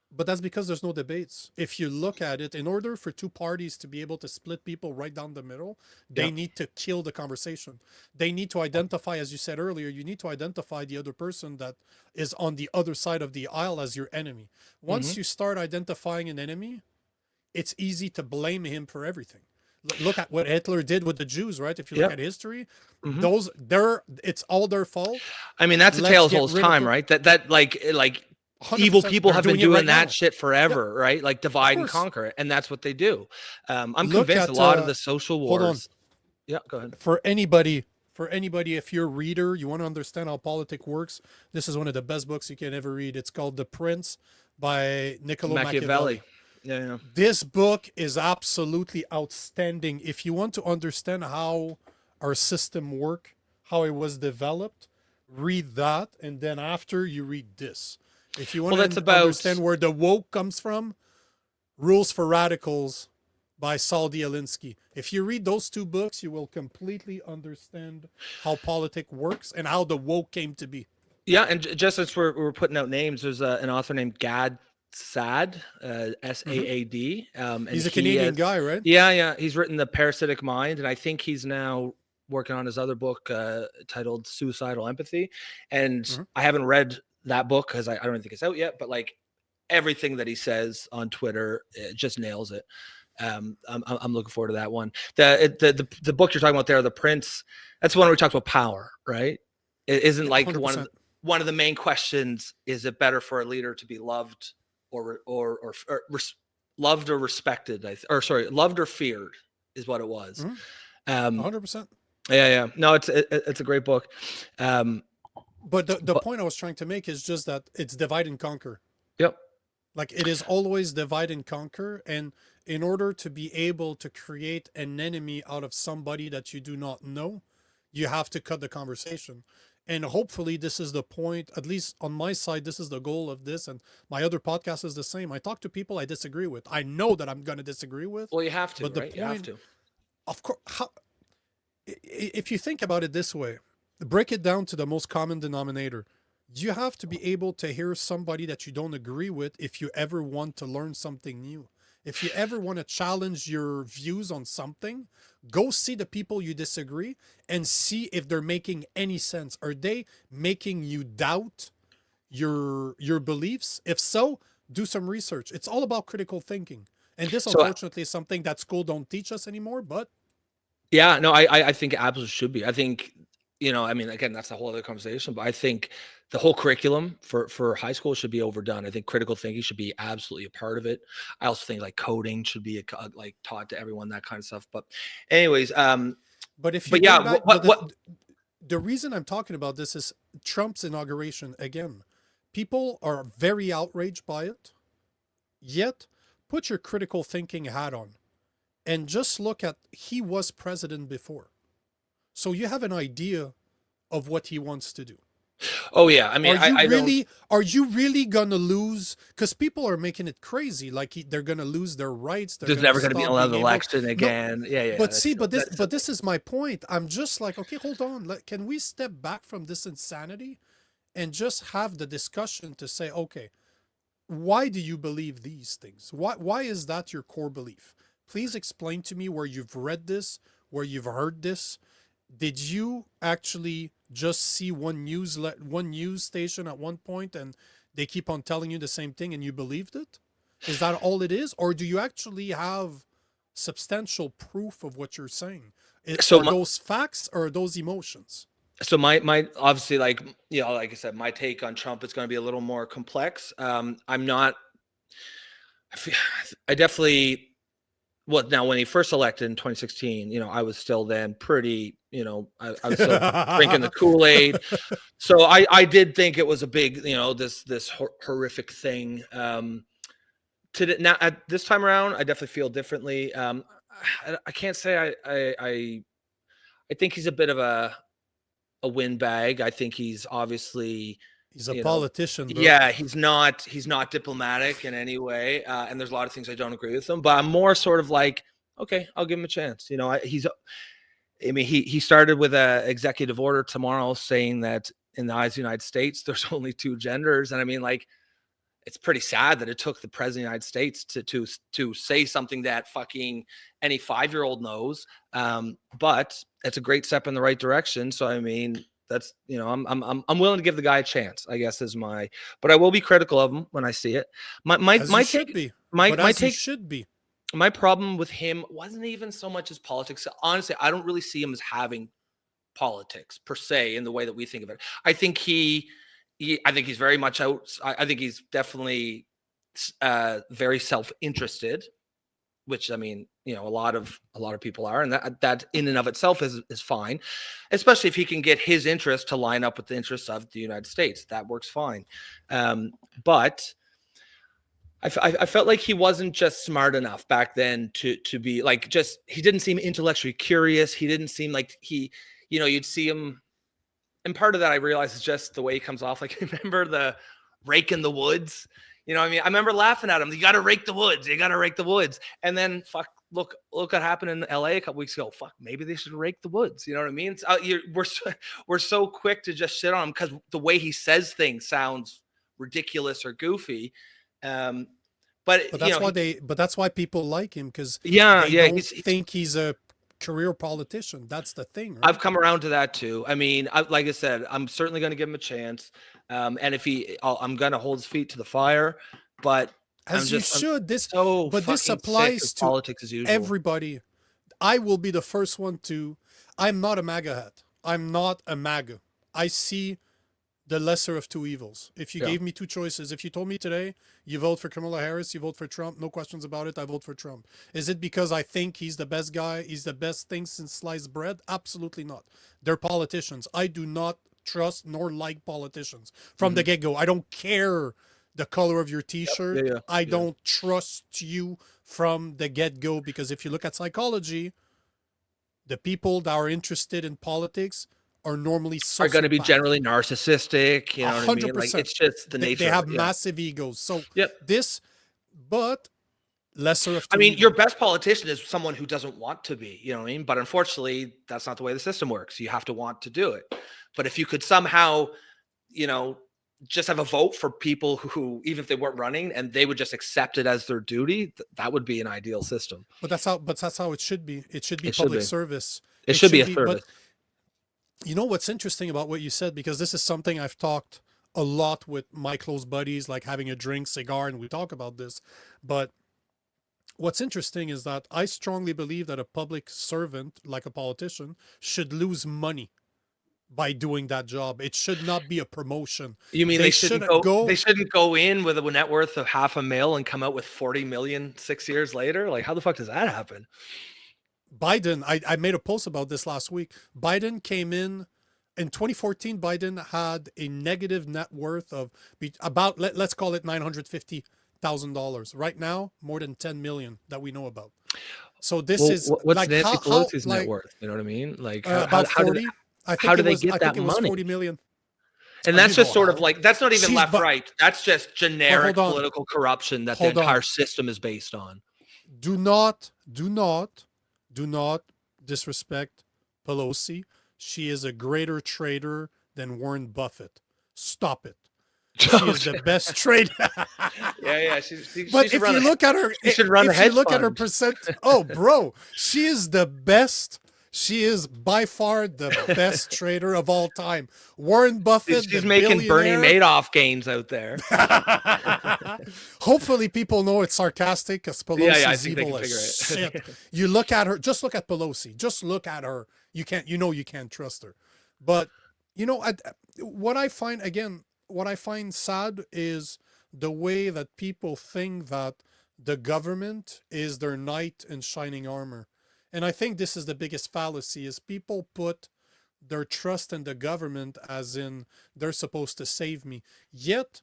But that's because there's no debates. If you look at it, in order for two parties to be able to split people right down the middle, they need to kill the conversation. They need to identify, as you said earlier, you need to identify the other person that is on the other side of the aisle as your enemy. Once you start identifying an enemy, it's easy to blame him for everything. Look at what Hitler did with the Jews, right? If you look at history, it's all their fault. I mean, that's a tale as old as time, right? That like evil people have been doing that shit forever, right? Like divide and conquer, and that's what they do. I'm convinced a lot of the social wars. Hold on. Yeah, go ahead. For anybody, if you're a reader, you want to understand how politics works, this is one of the best books you can ever read. It's called The Prince by Niccolo Machiavelli. Yeah. This book is absolutely outstanding. If you want to understand how our system works, how it was developed, read that, and then after you read this. If you want to understand where the woke comes from, Rules for Radicals by Saul Alinsky. If you read those two books, you will completely understand how politics works and how the woke came to be. Yeah, and just as we're putting out names, there's an author named Gad Saad, Saad. And he's a Canadian guy, right? Yeah. He's written The Parasitic Mind, and I think he's now working on his other book titled Suicidal Empathy. And I haven't read that book because I don't think it's out yet, but like everything that he says on Twitter, it just nails it. I'm looking forward to that one. The book you're talking about there, The Prince, that's the one where we talked about power, right? It isn't like 100%. one of the main questions, is it better for a leader to be loved loved or respected? Loved or feared is what it was. Mhm. Um, 100%. yeah. No, it's a great book. But the But point I was trying to make is just that it's divide and conquer. yep. Like it is always divide and conquer. And in order to be able to create an enemy out of somebody that you do not know, you have to cut the conversation. And hopefully this is the point, at least on my side, this is the goal of this. And my other podcast is the same. I talk to people I disagree with. I know that I'm going to disagree with. Well, you have to, But the right? You have point, to. of course, if you think about it this way, break it down to the most common denominator. You have to be able to hear somebody that you don't agree with if you ever want to learn something new. If you ever want to challenge your views on something, go see the people you disagree and see if they're making any sense. Are they making you doubt your beliefs? If so, do some research. It's all about critical thinking. And this, So unfortunately, is something that school don't teach us anymore, but yeah, no, I think it absolutely should be. I think, I mean, again, that's a whole other conversation, but I think the whole curriculum for high school should be overdone. I think critical thinking should be absolutely a part of it. I also think like coding should be like taught to everyone, that kind of stuff. But anyways, but if you but go yeah, back, but what the reason I'm talking about this is Trump's inauguration again. People are very outraged by it. Yet, put your critical thinking hat on and just look at he was president before. So you have an idea of what he wants to do. Oh yeah, I mean, I don't. Are you really gonna lose? Because people are making it crazy, like they're gonna lose their rights. They're There's gonna never going to be stop being another able. election No, again. Yeah. but That's see, but that's this is my point. I'm just like, okay, hold on. Can we step back from this insanity and just have the discussion to say, okay, why do you believe these things? Why is that your core belief? Please explain to me where you've read this, where you've heard this. Did you actually just see one news station at one point and they keep on telling you the same thing and you believed it? Is that all it is? Or do you actually have substantial proof of what you're saying? so Are those facts or are those emotions? my obviously, like, like I said, my take on Trump is going to be a little more complex. I'm not. I definitely. Well, now when he first elected in 2016, I was still then pretty, I was still drinking the Kool-Aid. So I did think it was a big, this horrific thing. Now at this time around, I definitely feel differently. I can't say I think he's a bit of a windbag. I think he's obviously, He's a politician, bro. yeah, he's not diplomatic in any way, and there's a lot of things I don't agree with him. But I'm more sort of like, okay, I'll give him a chance. I mean, he started with a executive order tomorrow saying that in the eyes of the United States, there's only two genders, and I mean, like, it's pretty sad that it took the president of the United States to say something that fucking any 5-year-old knows. But it's a great step in the right direction. So I mean, that's I'm willing to give the guy a chance, I guess, but I will be critical of him when I see it. As you should be. But as you should be. My problem with him wasn't even so much his politics. Honestly, I don't really see him as having politics per se in the way that we think of it. I think I think he's very much out. I think he's definitely very self-interested, which, I mean, a lot of people are, and that in and of itself is fine, especially if he can get his interest to line up with the interests of the United States. That works fine. But I felt like he wasn't just smart enough back then to be like, he didn't seem intellectually curious. He didn't seem like you'd see him. And part of that I realized is just the way he comes off. Like, remember the rake in the woods? What I mean? I remember laughing at him. You got to rake the woods. You got to rake the woods. And then look what happened in LA a couple weeks ago. Maybe they should rake the woods. You know what I mean? We're so quick to just shit on him because the way he says things sounds ridiculous or goofy. But that's why people like him, because they don't think he's a career politician. That's the thing, right? I've come around to that too. I mean, like I said, I'm certainly going to give him a chance. And if I'm going to hold his feet to the fire, but you should. This this applies to politics as usual. Everybody. I will be the first one to. I'm not a MAGA hat. I'm not a MAGA. I see the lesser of two evils. If you Yeah. gave me two choices, if you told me today, you vote for Kamala Harris, you vote for Trump, no questions about it, I vote for Trump. Is it because I think he's the best guy, he's the best thing since sliced bread? Absolutely not. They're politicians. I do not trust nor like politicians from the get-go. I don't care the color of your t-shirt. Yeah. I don't trust you from the get-go, because if you look at psychology, the people that are interested in politics are normally Are going to be sociopaths. generally narcissistic. You know what I mean? Like, 100%. it's just the nature They have of it. Yeah. massive egos. So Yep. this, but lesser of two I mean, evils. your best politician is someone who doesn't want to be, you know what I mean? But unfortunately, that's not the way the system works. You have to want to do it. But if you could somehow, you know, just have a vote for people who, even if they weren't running, and they would just accept it as their duty, that would be an ideal system. But that's how it should be. It should be It should public be. service. It should be a But service. you know what's interesting about what you said, because this is something I've talked a lot with my close buddies, like having a drink, cigar, and we talk about this. But what's interesting is that I strongly believe that a public servant, like a politician, should lose money by doing that job. It should not be a promotion. You mean They they shouldn't shouldn't go, go- they shouldn't go in with a net worth of $500,000 and come out with 40 million 6 years later? Like, how the fuck does that happen? Biden, I made a post about this last week. Biden came in 2014. Biden had a negative net worth of about, let's call it $950,000. Right now, more than 10 million that we know about. So this Well, is what's like Nancy Pelosi's net like, worth? You know what I mean? Like, about how 40. did, I think how do it they was, get I that think it was money? 40 million. And that's You just know sort of how. like, that's not even She's left bu- right. That's just generic hold on. political corruption that the Hold on. entire system is based on. Do not disrespect Pelosi. She is a greater trader than Warren Buffett. Stop it. She is the best trader. Yeah. But if you look at her, she should run a if you hedge look at her fund. percent, oh, bro, she is the best. She is by far the best trader of all time. Warren Buffett, She's the making Bernie billionaire. Madoff gains out there. Hopefully people know it's sarcastic, because Pelosi's Yeah, I think they evil can as figure shit. You look at her, just look at Pelosi. Just look at her. You can't trust her. But what I find sad is the way that people think that the government is their knight in shining armor. And I think this is the biggest fallacy, is people put their trust in the government as in they're supposed to save me. Yet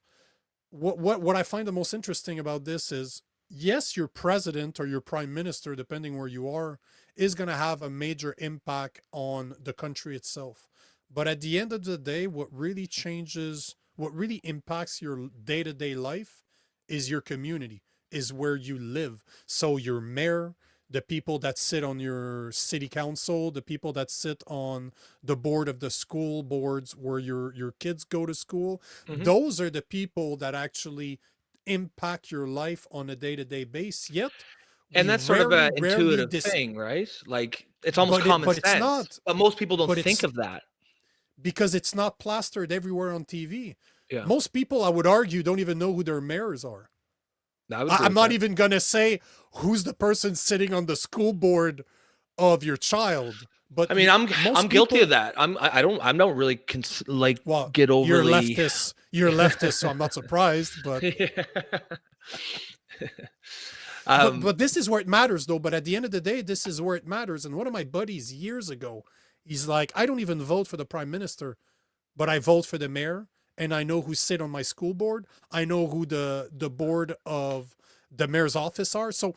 what I find the most interesting about this is, yes, your president or your prime minister, depending where you are, is going to have a major impact on the country itself. But at the end of the day, what really impacts your day-to-day life is your community, is where you live. So your mayor, the people that sit on your city council, the people that sit on the board of the school boards where your kids go to school, those are the people that actually impact your life on a day-to-day basis. Yet, And that's sort of an intuitive thing, right? Like, it's almost common sense. It's not. But most people don't But think it's- of that. Because it's not plastered everywhere on TV. Yeah. Most people, I would argue, don't even know who their mayors are. I'm not even going to say who's the person sitting on the school board of your child. But I mean, I'm guilty people- of that. I don't really Well, get overly. You're leftist. You're leftist, so I'm not surprised. But but this is where it matters, though. But at the end of the day, this is where it matters. And one of my buddies years ago, he's like, I don't even vote for the prime minister, but I vote for the mayor, and I know who sit on my school board. I know who the board of the mayor's office are. So,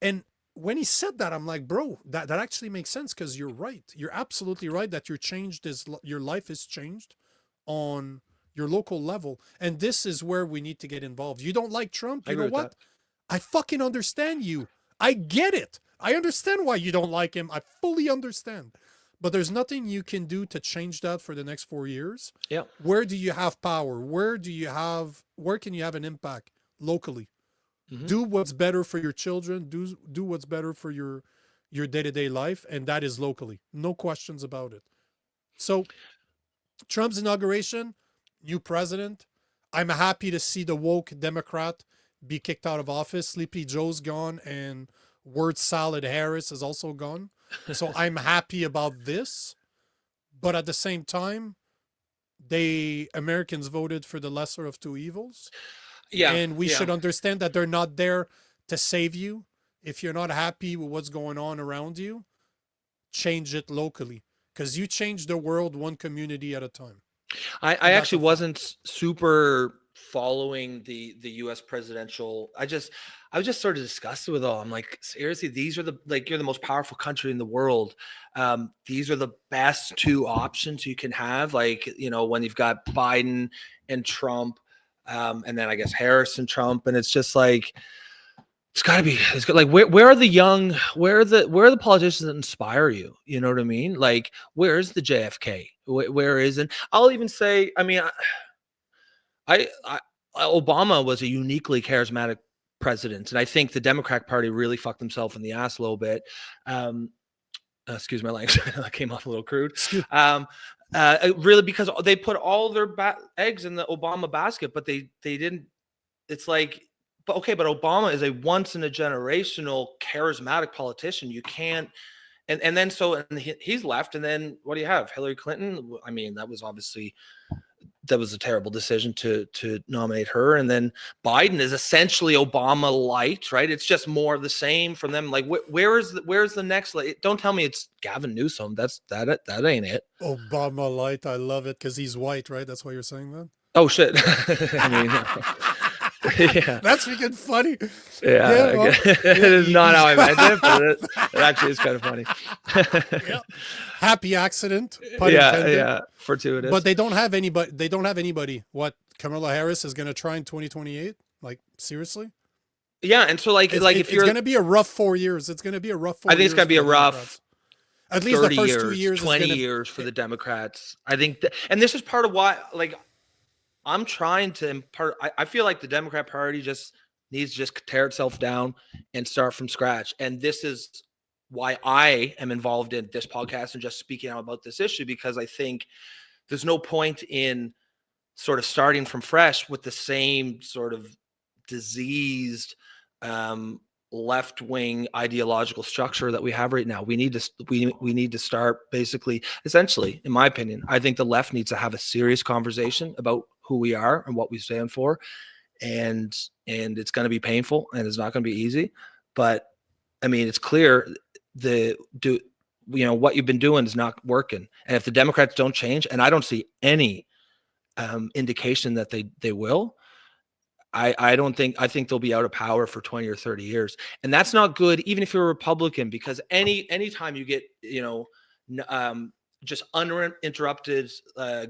and when he said that, I'm like, bro, that actually makes sense, because you're right. You're absolutely right that your life is changed on your local level. And this is where we need to get involved. You don't like Trump? I You know agree with what? I fucking understand you. I get it. I understand why you don't like him. I fully understand. But there's nothing you can do to change that for the next 4 years. Yeah. Where do you have power? Where can you have an impact locally? Do what's better for your children. Do what's better for your day-to-day life, and that is locally. No questions about it. So Trump's inauguration, new president. I'm happy to see the woke Democrat be kicked out of office. Sleepy Joe's gone, and word salad Harris is also gone. So I'm happy about this. But at the same time, Americans voted for the lesser of two evils, Yeah, and we yeah. should understand that they're not there to save you. If you're not happy with what's going on around you, change it locally, because you change the world one community at a time, I and that's a actually fact. wasn't super following the U.S. presidential. I was just sort of disgusted with all. I'm like, seriously, these are the like you're the most powerful country in the world. These are the best two options you can have. Like when you've got Biden and Trump, and then I guess Harris and Trump, and it's just like it's got to be. It's got, like where are the young? Where are the politicians that inspire you? You know what I mean? Like where's the JFK? Where isn't? I'll even say. I mean, I Obama was a uniquely charismatic president, and I think the Democratic Party really fucked themselves in the ass a little bit. Um, excuse my language, that came off a little crude. Um, really, because they put all their eggs in the Obama basket, but they didn't. It's like, but okay, but Obama is a once in a generational charismatic politician. You can't, and then and he's left, and then what do you have? Hillary Clinton. I mean, that was a terrible decision to nominate her, and then Biden is essentially Obama light, right? It's just more of the same from them. Like where's the next? Like, don't tell me it's Gavin Newsom. That ain't it. Obama light, I love it because he's white, right? That's why you're saying that. Oh shit! I mean, yeah, That's freaking funny. yeah. Well, It is not how I meant it, but it actually is kind of funny. yeah. Happy accident, pun Yeah, intended. yeah, fortuitous. But they don't have anybody. They don't have anybody. What Kamala Harris is going to try in 2028? Like seriously? Yeah, and so if It's you're, going to be a rough 4 years. It's going to be a rough 4 I think years. it's gonna be a rough Democrats. At least the 30 first 2 years, years 20 is going years for the Democrats. I think, and this is part of why, I'm trying to impart. I feel like the Democrat Party just needs to just tear itself down and start from scratch. And this is why I am involved in this podcast and just speaking out about this issue, because I think there's no point in sort of starting from fresh with the same sort of diseased left-wing ideological structure that we have right now. We need to we need to start basically, essentially, in my opinion. I think the left needs to have a serious conversation about who we are and what we stand for, and it's going to be painful and it's not going to be easy. But I mean, it's clear what you've been doing is not working, and if the Democrats don't change, and I don't see any indication that they will. I don't think I think they'll be out of power for 20 or 30 years. And that's not good, even if you're a Republican, because anytime you get, just uninterrupted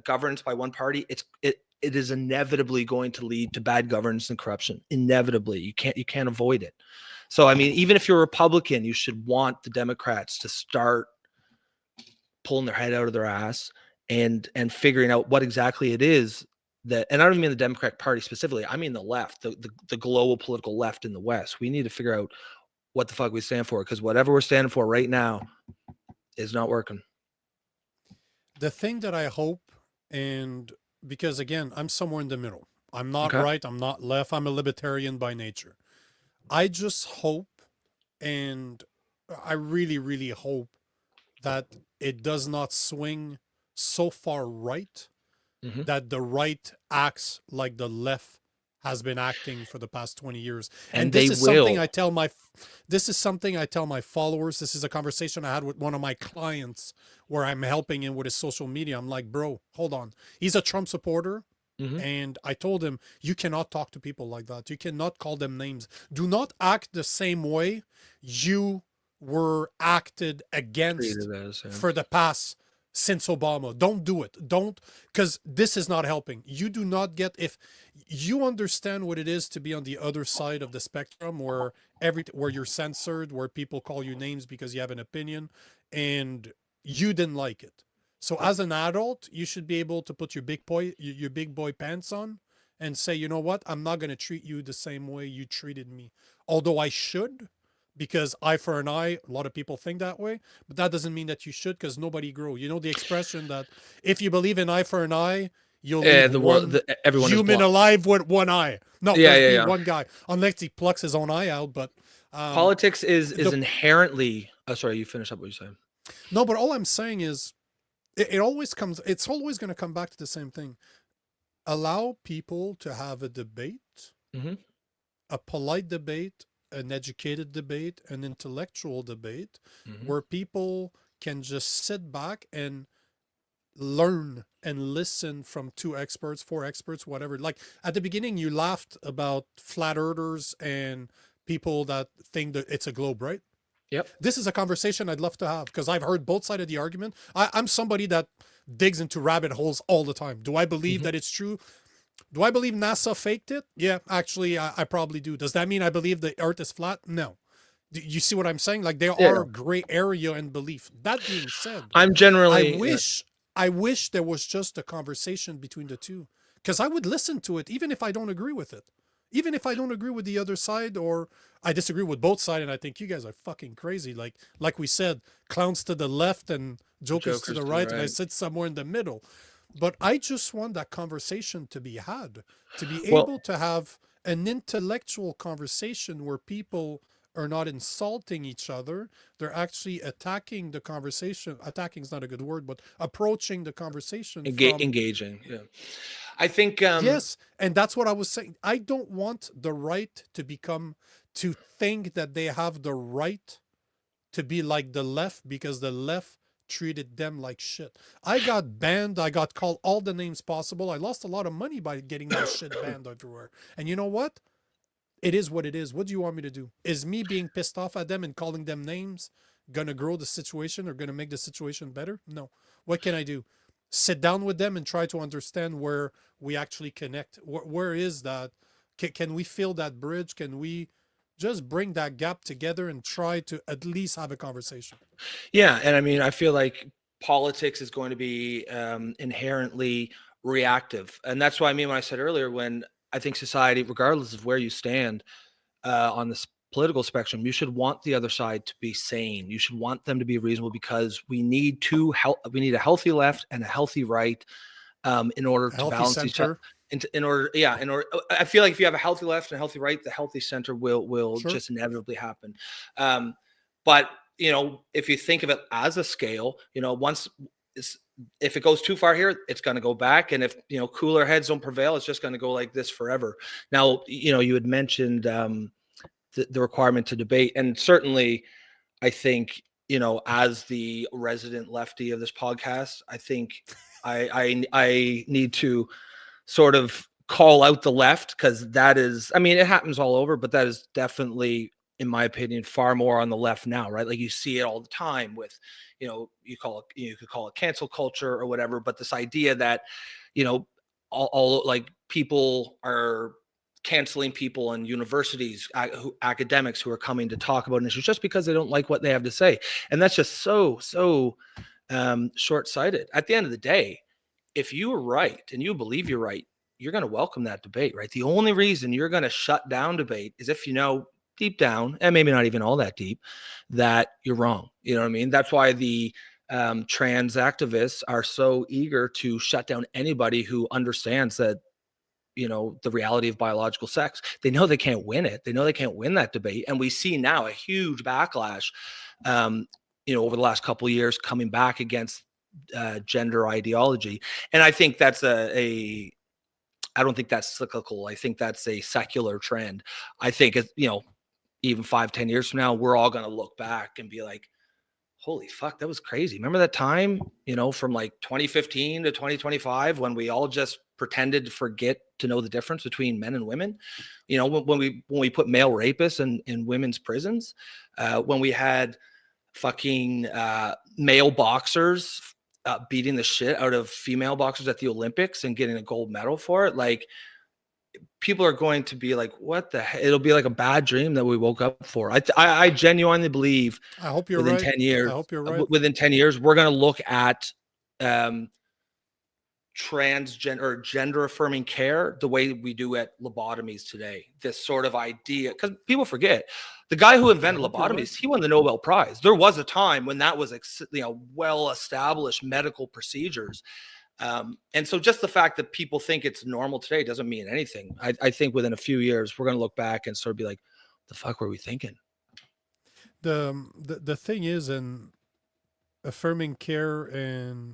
governance by one party, it is inevitably going to lead to bad governance and corruption. Inevitably. You can't avoid it. So I mean, even if you're a Republican, you should want the Democrats to start pulling their head out of their ass and figuring out what exactly it is that, and I don't mean the Democratic Party specifically, I mean the left, the global political left in the West. We need to figure out what the fuck we stand for, because whatever we're standing for right now is not working. The thing that I hope, and because again, I'm somewhere in the middle. I'm not Okay. right, I'm not left, I'm a libertarian by nature. I just hope, and I really, really hope that it does not swing so far right Mhm. that the right acts like the left has been acting for the past 20 years. And this they is something will. I tell my this is something I tell my followers. This is a conversation I had with one of my clients where I'm helping him with his social media. I'm like, bro, hold on. He's a Trump supporter. Mhm. And I told him, you cannot talk to people like that. You cannot call them names. Do not act the same way you were acted against Treated as, yeah. for the past since Obama. Don't do it. Don't, because this is not helping. You do not get, if you understand what it is to be on the other side of the spectrum where where you're censored, where people call you names because you have an opinion and you didn't like it. So as an adult, you should be able to put your big boy pants on and say, you know what? I'm not going to treat you the same way you treated me. Although I should, because eye for an eye, a lot of people think that way, but that doesn't mean that you should, because nobody grow. You know the expression that if you believe in eye for an eye, you'll leave The world, everyone is human blind. alive with one eye. No, Yeah, there's yeah, be yeah. one guy, unless he plucks his own eye out. But Politics is the inherently. Oh, sorry, you finish up what you're saying. no, but all I'm saying is it always comes, it's always going to come back to the same thing. Allow people to have a debate, Hmm. a polite debate, an educated debate, an intellectual debate, Hmm. where people can just sit back and learn and listen from two experts, four experts, whatever. Like at the beginning, you laughed about flat earthers and people that think that it's a globe, right? Yep. This is a conversation I'd love to have because I've heard both sides of the argument. I'm somebody that digs into rabbit holes all the time. Do I believe Hmm. that it's true? Do I believe NASA faked it? Yeah, actually, I probably do. Does that mean I believe the Earth is flat? No. Do you see what I'm saying? Like there Yeah. are gray area in belief. That being said, I'm I generally, wish I wish there was just a conversation between the two, because I would listen to it even if I don't agree with it, even if I don't agree with the other side or I disagree with both sides and I think you guys are fucking crazy. Like we said, clowns to the left and jokers to jokers the to the right, and I right. sit somewhere in the middle. But I just want that conversation to be had, to be Well, able to have an intellectual conversation where people are not insulting each other. They're actually attacking the conversation. Attacking is not a good word, but approaching the conversation from, engaging. Yeah. I think, yes. And that's what I was saying. I don't want the right to become, to think that they have the right to be like the left because the left treated them like shit. I got banned. I got called all the names possible. I lost a lot of money by getting my shit banned everywhere. And you know what? It is what it is. What do you want me to do? Is me being pissed off at them and calling them names gonna grow the situation or gonna make the situation better? No. What can I do? Sit down with them and try to understand where we actually connect. Where is that? Can we fill that bridge? Can we just bring that gap together and try to at least have a conversation? yeah. And I mean, I feel like politics is going to be inherently reactive. And that's what I mean when I said earlier, when I think society, regardless of where you stand on this political spectrum, you should want the other side to be sane. You should want them to be reasonable because we need we need a healthy left and a healthy right in order A to healthy balance each other. center. In order, yeah, in order, I feel like if you have a healthy left and a healthy right, the healthy center will Sure. just inevitably happen. Um, but if you think of it as a scale, once it's, if it goes too far here, it's going to go back, and if cooler heads don't prevail, it's just going to go like this forever. Now, you had mentioned the requirement to debate, and certainly, I think, as the resident lefty of this podcast, I think I need to sort of call out the left because that is, I mean, it happens all over, but that is definitely, in my opinion, far more on the left now, right? Like you see it all the time with, you could call it cancel culture or whatever, but this idea that, you know, all like people are canceling people in universities, academics who are coming to talk about an issue just because they don't like what they have to say. And that's just so short-sighted. At the end of the day, if you are right and you believe you're right, you're going to welcome that debate, right? The only reason you're going to shut down debate is if you know deep down, and maybe not even all that deep, that you're wrong. You know what I mean? That's why the trans activists are so eager to shut down anybody who understands that the reality of biological sex. They know they can't win it. They know they can't win that debate, and we see now a huge backlash over the last couple of years coming back against gender ideology. And I think that's I don't think that's cyclical. I think that's a secular trend. I think even 5-10 years from now, we're all going to look back and be like, holy fuck, that was crazy. Remember that time, from like 2015 to 2025 when we all just pretended to forget to know the difference between men and women? When we put male rapists in women's prisons, when we had fucking male boxers beating the shit out of female boxers at the Olympics and getting a gold medal for it. Like, people are going to be like, what the hell? It'll be like a bad dream that we woke up for. I genuinely believe I hope you're within right. 10 I years, hope you're right. within 10 years, we're going to look at um, transgender or gender affirming care the way we do at lobotomies today. This sort of idea, because people forget, the guy who I invented hope you're right. lobotomies, he won the Nobel Prize. There was a time when that was well established medical procedures. And so just the fact that people think it's normal today doesn't mean anything. I think within a few years we're going to look back and sort of be like, the fuck were we thinking? The thing is, in affirming care and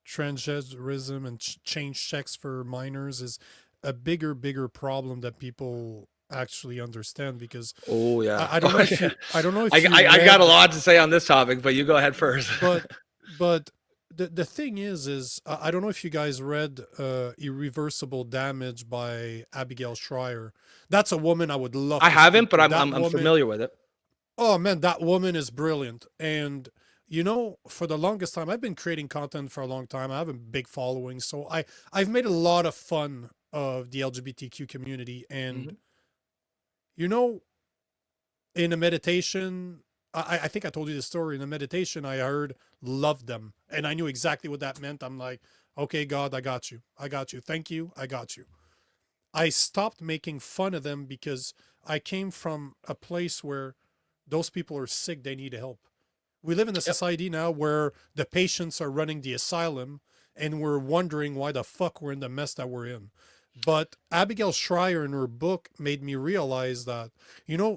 transgenderism and change sex for minors is a bigger problem that people actually understand, because Oh yeah. I don't know Oh, if yeah. you I got a read, lot to say on this topic, but you go ahead first. but but the thing is I don't know if you guys read Irreversible Damage by Abigail Schreier. That's a woman I would love I to haven't, speak but to. I'm That I'm, I'm woman, familiar with it. oh man, that woman is brilliant. And for the longest time, I've been creating content for a long time. I have a big following, so I've made a lot of fun of the LGBTQ community. And Mhm. you know, in a meditation, I think I told you the story. In a meditation, I heard "love them," and I knew exactly what that meant. I'm like, okay, God, I got you. I got you. Thank you. I got you. I stopped making fun of them because I came from a place where those people are sick. They need help. We live in a Yep. society now where the patients are running the asylum, and we're wondering why the fuck we're in the mess that we're in. But Abigail Schreier in her book made me realize that,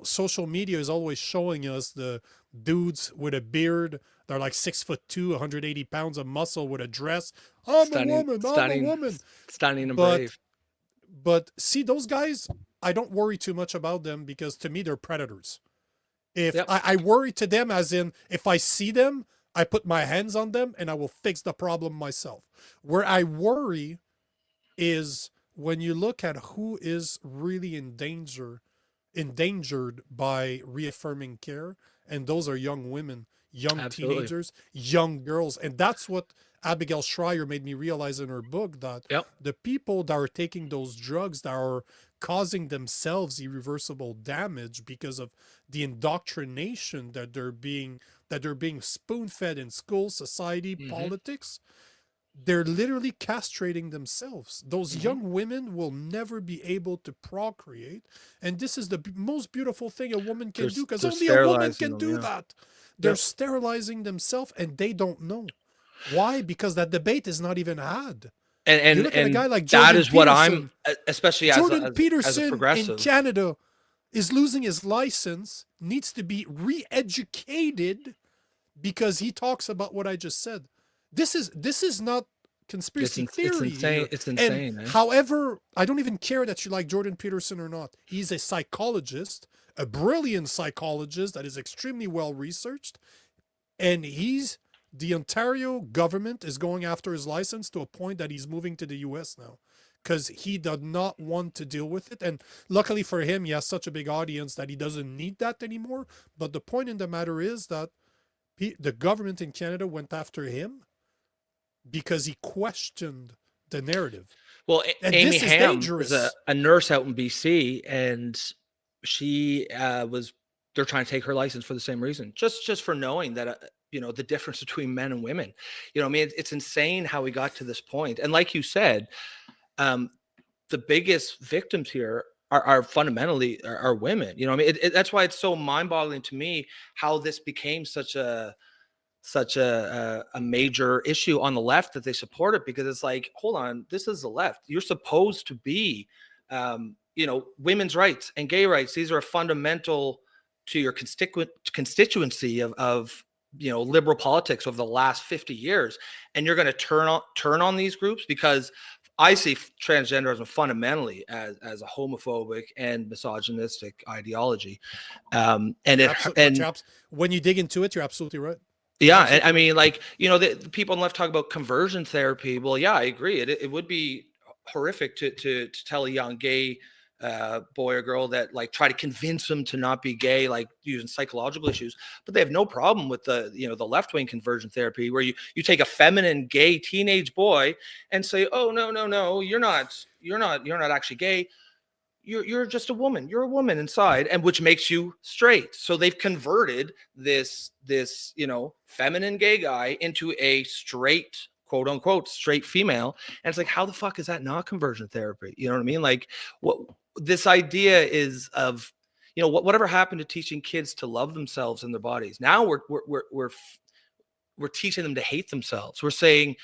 social media is always showing us the dudes with a beard. They're like 6'2", 180 pounds of muscle with a dress. I'm a Stunning, woman. I'm a stunning, woman. stunning and But brave. see, those guys, I don't worry too much about them, because to me they're predators. If Yep. I worry to them, as in, if I see them, I put my hands on them and I will fix the problem myself. Where I worry is when you look at who is really endangered by reaffirming care, and those are young women, young Absolutely. teenagers, young girls. And that's what Abigail Schreier made me realize in her book, that Yep. the people that are taking those drugs, that are causing themselves irreversible damage because of the indoctrination that they're being spoon-fed in school, society, Hmm. politics, they're literally castrating themselves. Those Hmm. young women will never be able to procreate. And this is the most beautiful thing a woman They're can do, because they're only a woman sterilizing can them. do Yeah. that. They're Yep. sterilizing themselves and they don't know. Why? Because that debate is not even had. And You and look at a guy and like that Jordan is what I'm, Peterson. especially as Jordan as a Peterson in progressive. Canada is losing his license, needs to be re educated, because he talks about what I just said. This is not conspiracy It's theory insane. here. It's And insane, eh? however, I don't even care that you like Jordan Peterson or not. He's a psychologist, a brilliant psychologist that is extremely well researched, and the Ontario government is going after his license to a point that he's moving to the US now, because he does not want to deal with it. And luckily for him, he has such a big audience that he doesn't need that anymore. But the point in the matter is that the government in Canada went after him because he questioned the narrative. Well, And Amy this is Ham is dangerous. a nurse out in BC, and she was. They're trying to take her license for the same reason, just for knowing that the difference between men and women. I mean, it's insane how we got to this point. And like you said, um, the biggest victims here are fundamentally are women. I mean, that's why it's so mind-boggling to me how this became such a major issue on the left, that they support it, because it's like, hold on, this is the left. You're supposed to be, women's rights and gay rights. These are fundamental to your constituency of liberal politics over the last 50 years, and you're going to turn on these groups, because I see transgenderism fundamentally as a homophobic and misogynistic ideology, and You're it absolutely, but and when you dig into it, you're absolutely right. You're yeah, and I absolutely right. mean, like, the people on the left talk about conversion therapy. Well, yeah, I agree. It would be horrific to tell a young gay boy or girl that, like, try to convince them to not be gay, like using psychological issues. But they have no problem with the left wing conversion therapy, where you take a feminine gay teenage boy and say, oh, no, no, no, you're not actually gay. You're just a woman. You're a woman inside, and which makes you straight. So they've converted this feminine gay guy into a straight, quote unquote, straight female. And it's like, how the fuck is that not conversion therapy? You know what I mean? Like, what this idea is of, whatever happened to teaching kids to love themselves and their bodies. Now we're teaching them to hate themselves. We're saying,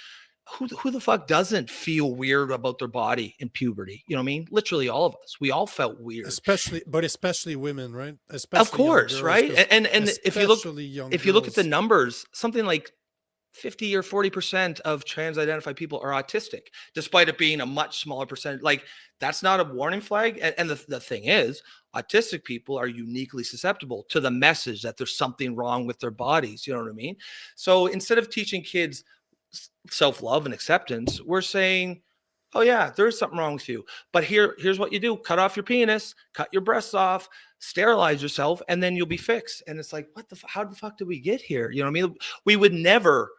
who the fuck doesn't feel weird about their body in puberty? You know what I mean? Literally all of us. We all felt weird. Especially women, right? Of Especially young course, girls, right? because And if you look especially young if you look at the girls. numbers, something like 50 or 40% of trans identified people are autistic, despite it being a much smaller percentage. Like, that's not a warning flag. And the thing is, autistic people are uniquely susceptible to the message that there's something wrong with their bodies. You know what I mean? So instead of teaching kids self-love and acceptance, we're saying, oh yeah, there's something wrong with you, but here's what you do: cut off your penis, cut your breasts off, sterilize yourself, and then you'll be fixed. And it's like, how the fuck did we get here? You know what I mean? We would never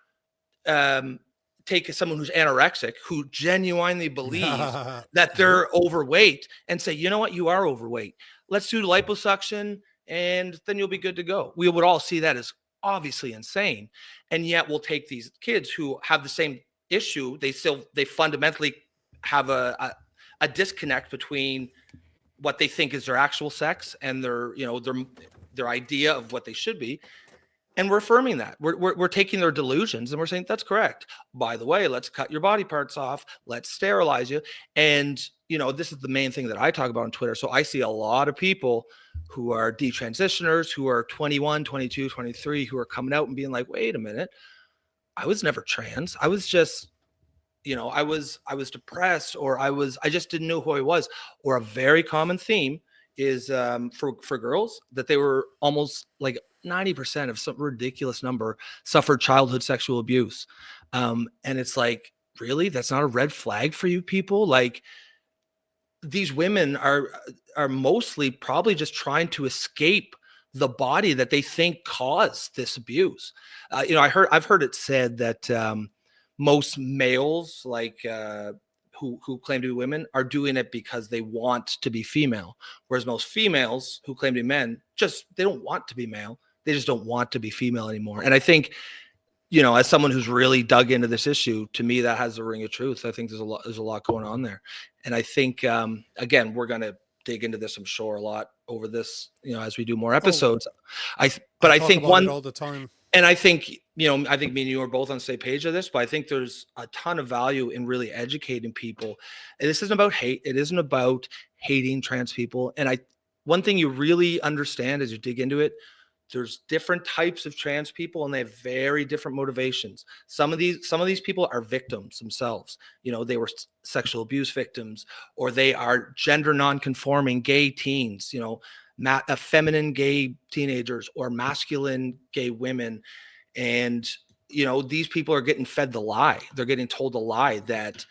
um, take someone who's anorexic, who genuinely believes that they're overweight, and say, you know what, you are overweight. Let's do liposuction, and then you'll be good to go. We would all see that as obviously insane. And yet we'll take these kids who have the same issue. They fundamentally have a disconnect between what they think is their actual sex and their idea of what they should be. And we're affirming that. We're taking their delusions and we're saying, that's correct. By the way, let's cut your body parts off. Let's sterilize you. And, this is the main thing that I talk about on Twitter. So I see a lot of people who are detransitioners, who are 21, 22, 23, who are coming out and being like, wait a minute, I was never trans. I was just, I was depressed, or I just didn't know who I was. Or a very common theme is for girls, that they were almost like 90% of some ridiculous number suffered childhood sexual abuse. And it's like, really? That's not a red flag for you people? Like, these women are mostly probably just trying to escape the body that they think caused this abuse. I've heard it said that most males, like who claim to be women, are doing it because they want to be female, whereas most females who claim to be men, they don't want to be male. They just don't want to be female anymore. And I think, as someone who's really dug into this issue, to me, that has a ring of truth. I think there's a lot going on there. And I think, again, we're going to dig into this, I'm sure, a lot over this, as we do more episodes. I think about it all the time. And I think, I think me and you are both on the same page of this, but I think there's a ton of value in really educating people. And this isn't about hate. It isn't about hating trans people. And one thing you really understand as you dig into it, there's different types of trans people, and they have very different motivations. Some of these people are victims themselves. They were sexual abuse victims, or they are gender non-conforming gay teens, feminine gay teenagers, or masculine gay women. And, these people are getting fed the lie. They're getting told a lie that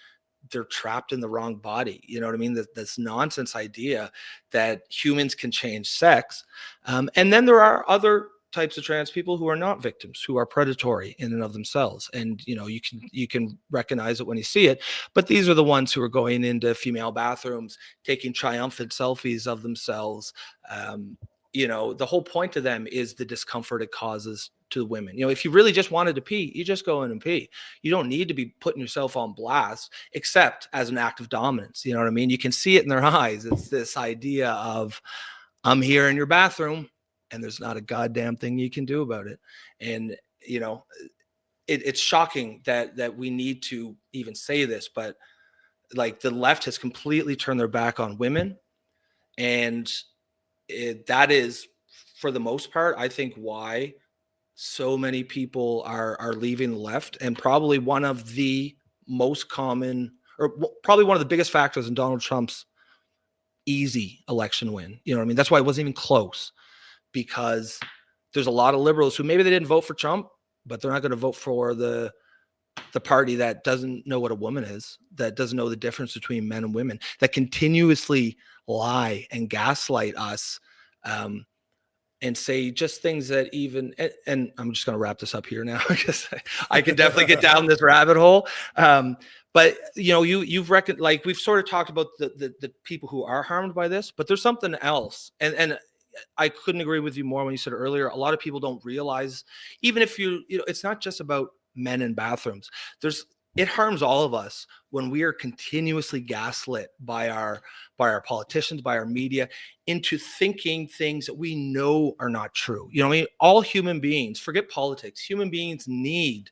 they're trapped in the wrong body. You know what I mean? This nonsense idea that humans can change sex. And then there are other types of trans people who are not victims, who are predatory in and of themselves. And, you can recognize it when you see it. But these are the ones who are going into female bathrooms, taking triumphant selfies of themselves. The whole point to them is the discomfort it causes to women. If you really just wanted to pee, you just go in and pee. You don't need to be putting yourself on blast, except as an act of dominance. You know what I mean? You can see it in their eyes. It's this idea of, I'm here in your bathroom and there's not a goddamn thing you can do about it. And, it's shocking that we need to even say this, but like, the left has completely turned their back on women. And that is, for the most part, I think, why so many people are leaving the left. And probably one of the most common, or probably one of the biggest factors in Donald Trump's easy election win. You know what I mean? That's why it wasn't even close, because there's a lot of liberals who maybe they didn't vote for Trump, but they're not going to vote for the party that doesn't know what a woman is, that doesn't know the difference between men and women, that continuously lie and gaslight us, and say just things that even, and I'm just going to wrap this up here now, because I could definitely get down this rabbit hole. But you've reckoned, like, we've sort of talked about the people who are harmed by this, but there's something else. And I couldn't agree with you more when you said earlier, a lot of people don't realize, even if it's not just about men in bathrooms. It harms all of us when we are continuously gaslit by our politicians, by our media, into thinking things that we know are not true. I mean, all human beings, forget politics, human beings need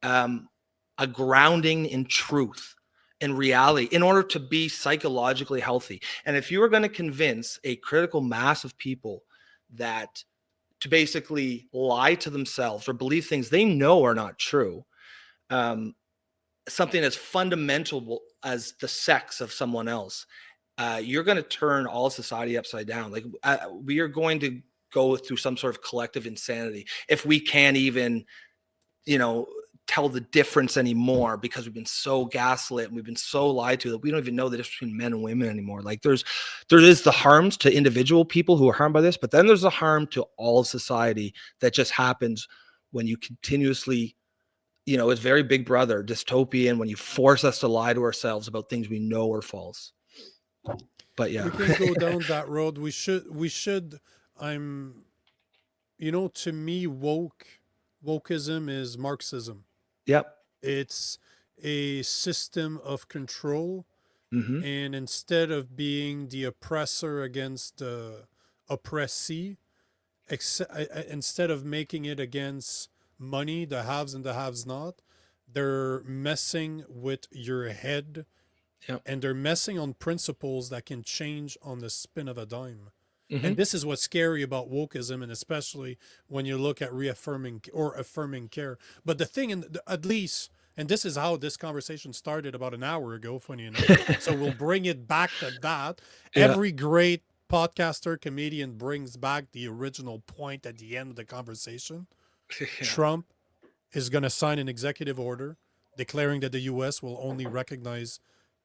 a grounding in truth and reality in order to be psychologically healthy. And if you are going to convince a critical mass of people that to basically lie to themselves or believe things they know are not true. Something as fundamental as the sex of someone else, you're going to turn all society upside down. Like we are going to go through some sort of collective insanity if we can't even, tell the difference anymore, because we've been so gaslit and we've been so lied to that we don't even know the difference between men and women anymore. Like there is the harms to individual people who are harmed by this, but then there's the harm to all society that just happens when you continuously, it's very Big Brother dystopian, when you force us to lie to ourselves about things we know are false. But yeah, We can go down that road. We should. I'm, to me, wokeism is Marxism. yep. It's a system of control, Mm-hmm. and instead of being the oppressor against the oppressee, instead of making it against money, the haves and the haves not, they're messing with your head, Yep. and they're messing on principles that can change on the spin of a dime. Mm-hmm. And this is what's scary about wokeism, and especially when you look at reaffirming or affirming care. But the thing, at least, and this is how this conversation started about an hour ago, funny enough. So we'll bring it back to that. Yeah. Every great podcaster, comedian brings back the original point at the end of the conversation. Yeah. Trump is going to sign an executive order declaring that the U.S. will only recognize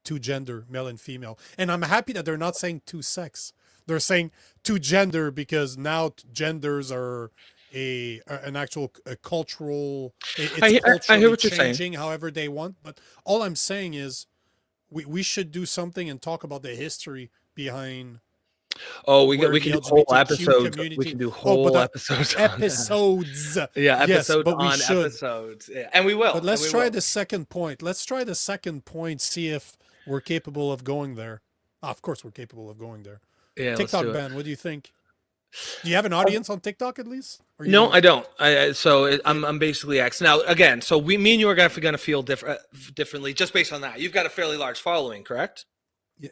two gender, male and female. And I'm happy that they're not saying two sex. They're saying two gender, because now genders are an actual cultural. It's I culturally hear what you're saying. changing however they want. But all I'm saying is we should do something and talk about the history behind. Oh, we where we the can do whole LGBTQ episodes. We community. can do Oh, but whole episodes. On that. episodes. Yeah, Yes, episodes but we on should. episodes. Yeah, and we will. But let's and we try will. the second point. Let's try the second point. See if we're capable of going there. Of course, we're capable of going there. Yeah, let's TikTok do it. ban. What do you think? Do you have an audience on TikTok at least? Or you No, don't? I don't. I'm basically X now. Again, so me and you are gonna feel differently just based on that. You've got a fairly large following, correct? Yeah.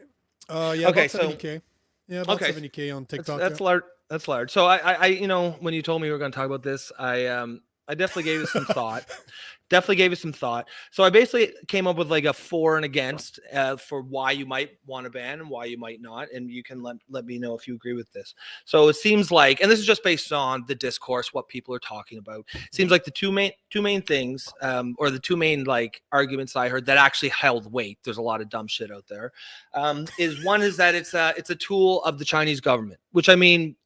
Okay, About so 70K. Yeah, about okay, 70K on TikTok. that's Yeah. large. That's large. So when you told me we were going to talk about this, I definitely gave it some thought. Definitely gave it some thought. So I basically came up with like a for and against for why you might want to ban and why you might not, and you can let me know if you agree with this. So it seems like, and this is just based on the discourse, what people are talking about. It seems like the two main things, or the two main like arguments I heard that actually held weight. There's a lot of dumb shit out there. Is one is that it's a tool of the Chinese government, which I mean,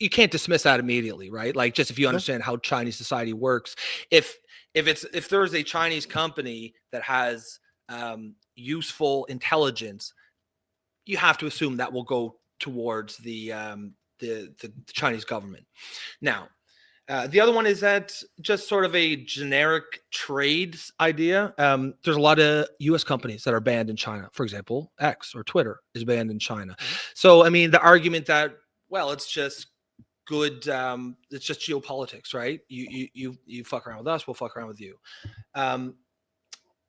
you can't dismiss that immediately, right? Like, just if you understand how Chinese society works, if there's a Chinese company that has useful intelligence, you have to assume that will go towards the Chinese government. Now, the other one is that just sort of a generic trade idea. There's a lot of U.S. companies that are banned in China. For example, X or Twitter is banned in China. So, I mean, the argument that, well, it's just good, it's just geopolitics, right? You fuck around with us, we'll fuck around with you.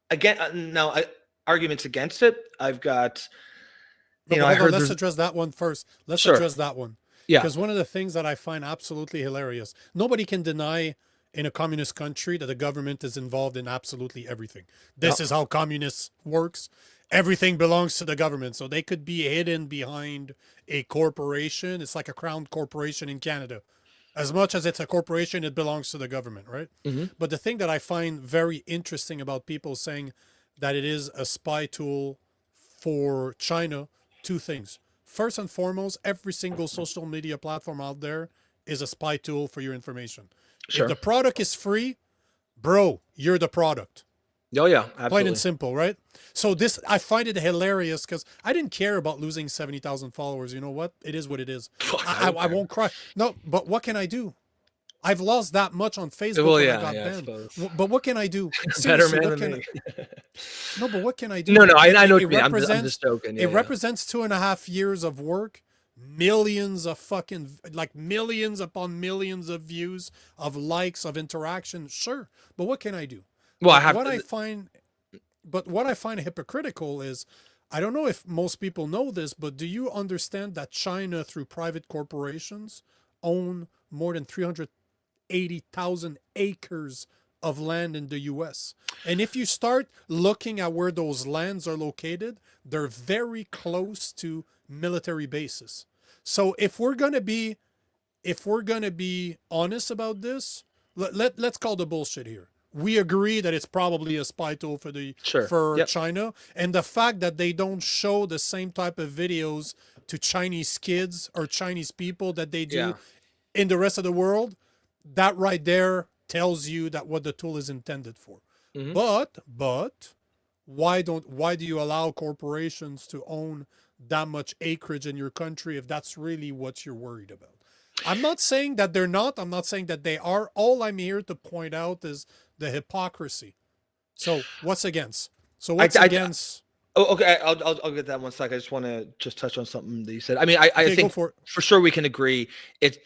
Again, now arguments against it. I've got, I heard. Let's address that one first. Let's Sure. address that one. Yeah. Because one of the things that I find absolutely hilarious, nobody can deny in a communist country that the government is involved in absolutely everything. This is how communists works. Everything belongs to the government. So they could be hidden behind a corporation. It's like a crown corporation in Canada. As much as it's a corporation, it belongs to the government, right? Mm-hmm. But the thing that I find very interesting about people saying that it is a spy tool for China, two things. First and foremost, every single social media platform out there is a spy tool for your information. Sure. If the product is free, bro, you're the product. Oh yeah, absolutely. Plain and simple, right? So this, I find it hilarious because I didn't care about losing 70,000 followers. You know what? It is what it is. I won't cry. No, but what can I do? I've lost that much on Facebook when I got banned. But what can I do? Seriously, better man than me. No, but what can I do? No, I know what you mean. I'm just joking. It represents 2.5 years of work, millions of fucking, like millions upon millions of views, of likes, of interaction. Sure, but what can I do? Well, what I find hypocritical is, I don't know if most people know this, but do you understand that China, through private corporations, own more than 380,000 acres of land in the US. And if you start looking at where those lands are located, they're very close to military bases. So if we're going to be honest about this, let's call the bullshit here. We agree that it's probably a spy tool Sure. for Yep. China, and the fact that they don't show the same type of videos to Chinese kids or Chinese people that they do Yeah. in the rest of the world, that right there tells you that what the tool is intended for. Hmm. But why do you allow corporations to own that much acreage in your country if that's really what you're worried about? I'm not saying that they're not. I'm not saying that they are. All I'm here to point out is the hypocrisy. So what's against? So what's against? Oh, okay. I'll get that one sec. I just want to just touch on something that you said. I mean, I Okay, go think for it. for sure we can agree.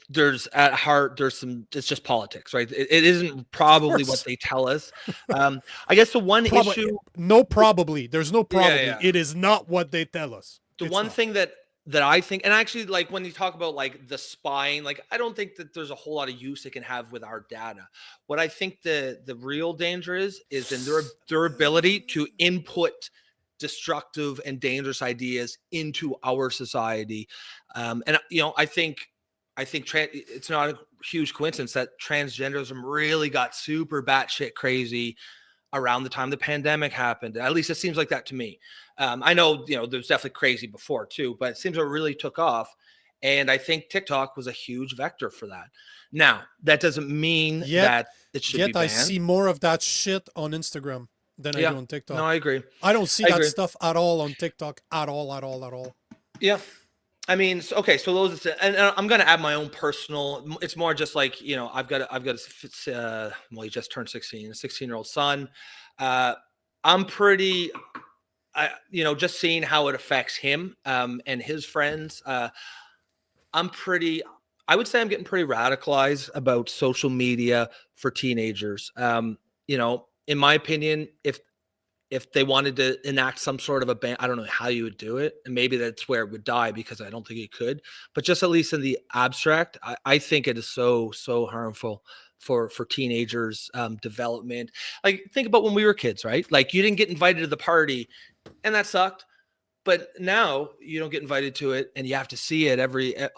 There's at heart there's some. It's just politics, right? It isn't probably what they tell us. I guess the one issue. No, probably. There's no probably. Yeah. It is not what they tell us. The It's one not. thing that I think, and actually, like when you talk about like the spying, like I don't think that there's a whole lot of use it can have with our data. What I think the real danger is in their ability to input destructive and dangerous ideas into our society. And I think it's not a huge coincidence that transgenderism really got super batshit crazy around the time the pandemic happened. At least it seems like that to me. I know, there's definitely crazy before too, but it seems it really took off. And I think TikTok was a huge vector for that. Now, that doesn't mean that it should be banned. I see more of that shit on Instagram than I do on TikTok. No, I agree. I don't see that stuff at all on TikTok at all. Yeah. I mean, so those, and I'm going to add my own personal, it's more just like, I've got well, he just turned 16, a 16-year-old son. I'm pretty, just seeing how it affects him and his friends. I would say I'm getting pretty radicalized about social media for teenagers. In my opinion, if they wanted to enact some sort of a ban, I don't know how you would do it. And maybe that's where it would die because I don't think it could. But just at least in the abstract, I think it is so harmful for teenagers' development. Like, think about when we were kids, right? Like, you didn't get invited to the party, and that sucked. But now you don't get invited to it, and you have to see it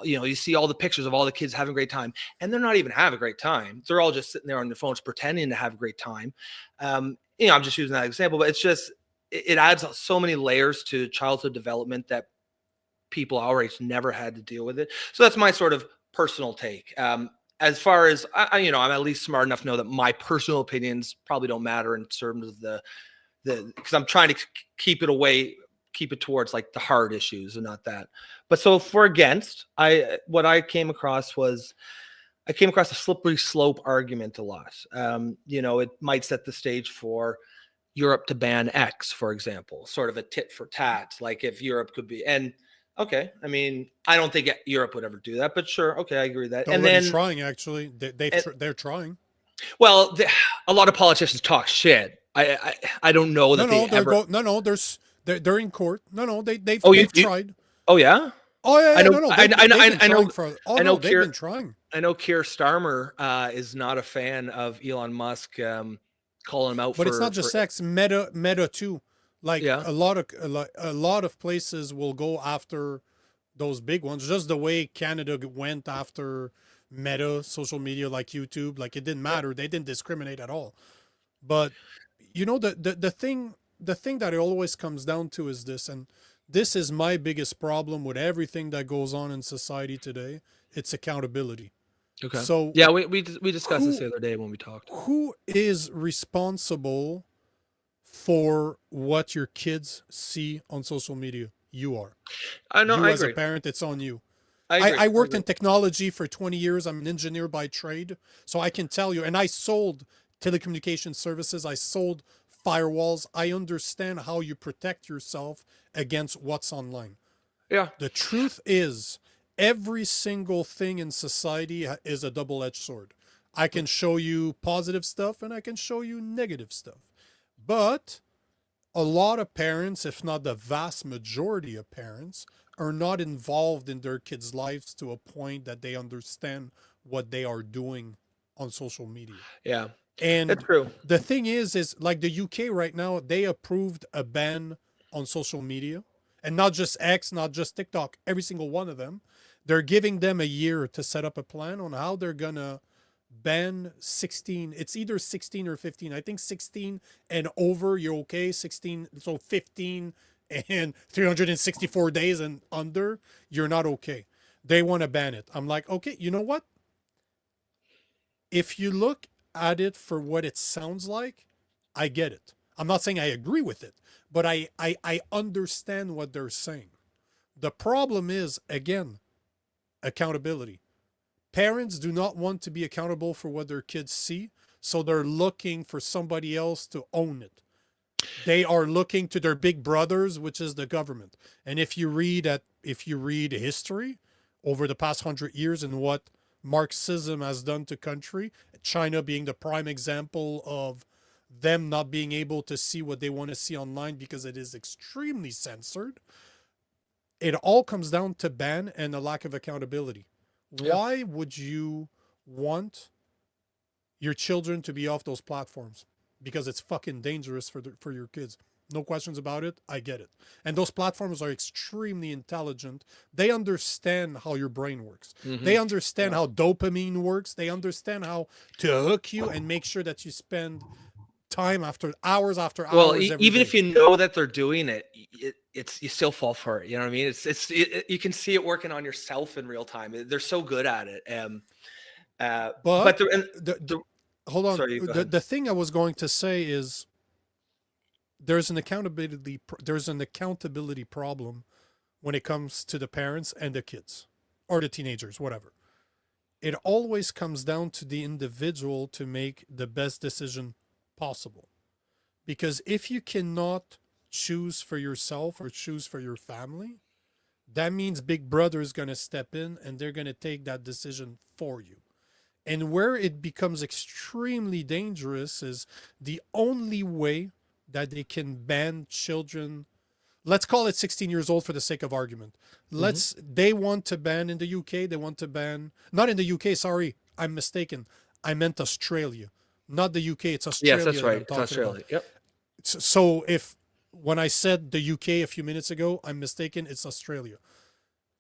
you see all the pictures of all the kids having a great time, and they're not even having a great time. They're all just sitting there on their phones pretending to have a great time. I'm just using that example, but it's just, it adds so many layers to childhood development that people our age never had to deal with it. So that's my sort of personal take. As far as I'm at least smart enough to know that my personal opinions probably don't matter in terms of the because I'm trying to keep it towards like the hard issues and not that. But so for against, what I came across was a slippery slope argument a lot. It might set the stage for Europe to ban X, for example, sort of a tit for tat, like if Europe could be, and okay, I mean, I don't think Europe would ever do that, but sure, okay, I agree with that. They're and then trying, actually, they're trying. Well, a lot of politicians talk shit. I don't know that they're in court. They've tried. Oh yeah. Oh yeah. I know. I know. They've been trying. I know Keir Starmer is not a fan of Elon Musk calling him out. But it's not just sex. Meta too. Like a lot of places will go after those big ones. Just the way Canada went after Meta, social media like YouTube. Like, it didn't matter. They didn't discriminate at all. But the thing that it always comes down to is this, and this is my biggest problem with everything that goes on in society today. It's accountability. Okay. So yeah, we discussed this the other day when we talked. Who is responsible for what your kids see on social media? You are. I know. As a parent, it's on you. I worked in technology for 20 years. I'm an engineer by trade, so I can tell you. And I sold telecommunication services. I sold firewalls. I understand how you protect yourself against what's online. Yeah. The truth is, every single thing in society is a double-edged sword. I can show you positive stuff and I can show you negative stuff. But a lot of parents, if not the vast majority of parents, are not involved in their kids' lives to a point that they understand what they are doing on social media. Yeah, that's And true. the thing is like the UK right now, they approved a ban on social media, and not just X, not just TikTok, every single one of them. They're giving them a year to set up a plan on how they're gonna ban 16. It's either 16 or 15. I think 16 and over, you're okay. 16, so 15 and 364 days and under, you're not okay. They want to ban it. I'm like, okay, you know what? If you look at it for what it sounds like, I get it. I'm not saying I agree with it, but I understand what they're saying. The problem is, again, accountability. Parents do not want to be accountable for what their kids see, so they're looking for somebody else to own it. They are looking to their big brothers, which is the government. And if you read history over the past 100 years and what Marxism has done to country, China being the prime example of them not being able to see what they want to see online because it is extremely censored, it all comes down to ban and a lack of accountability. Yeah. Why would you want your children to be off those platforms? Because it's fucking dangerous for your kids. No questions about it. I get it. And those platforms are extremely intelligent. They understand how your brain works. They understand how dopamine works. They understand how to hook you and make sure that you spend time after hours Well, every even day. if you know that they're doing it, it's you still fall for it. You know what I mean? You can see it working on yourself in real time. They're so good at it. But But the hold on. sorry, go ahead. The thing I was going to say is there's an accountability problem when it comes to the parents and the kids or the teenagers, whatever. It always comes down to the individual to make the best decision possible. Because if you cannot choose for yourself or choose for your family, that means Big Brother is going to step in and they're going to take that decision for you. And where it becomes extremely dangerous is the only way that they can ban children, let's call it 16 years old for the sake of argument. They want to ban in the UK, they want to ban, not in the UK, sorry, I'm mistaken. I meant Australia, not the UK, it's Yes, Australia that's that right. I'm It's talking Australia. about. Yep. So if, when I said the UK a few minutes ago, I'm mistaken, it's Australia.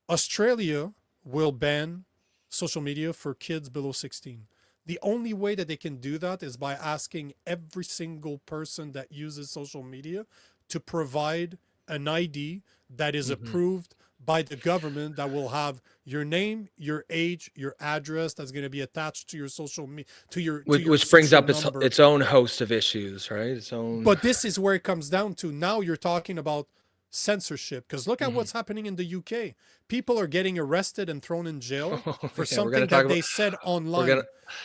Australia will ban social media for kids below 16. The only way that they can do that is by asking every single person that uses social media to provide an ID that is approved by the government, that will have your name, your age, your address, that's going to be attached to your social media, to your Which brings social up number. its own host of issues, right? Its own. But this is where it comes down to. Now you're talking about censorship, because look at what's happening in the UK. People are getting arrested and thrown in jail for Yeah, we're gonna something talk that about. they said We're gonna. online.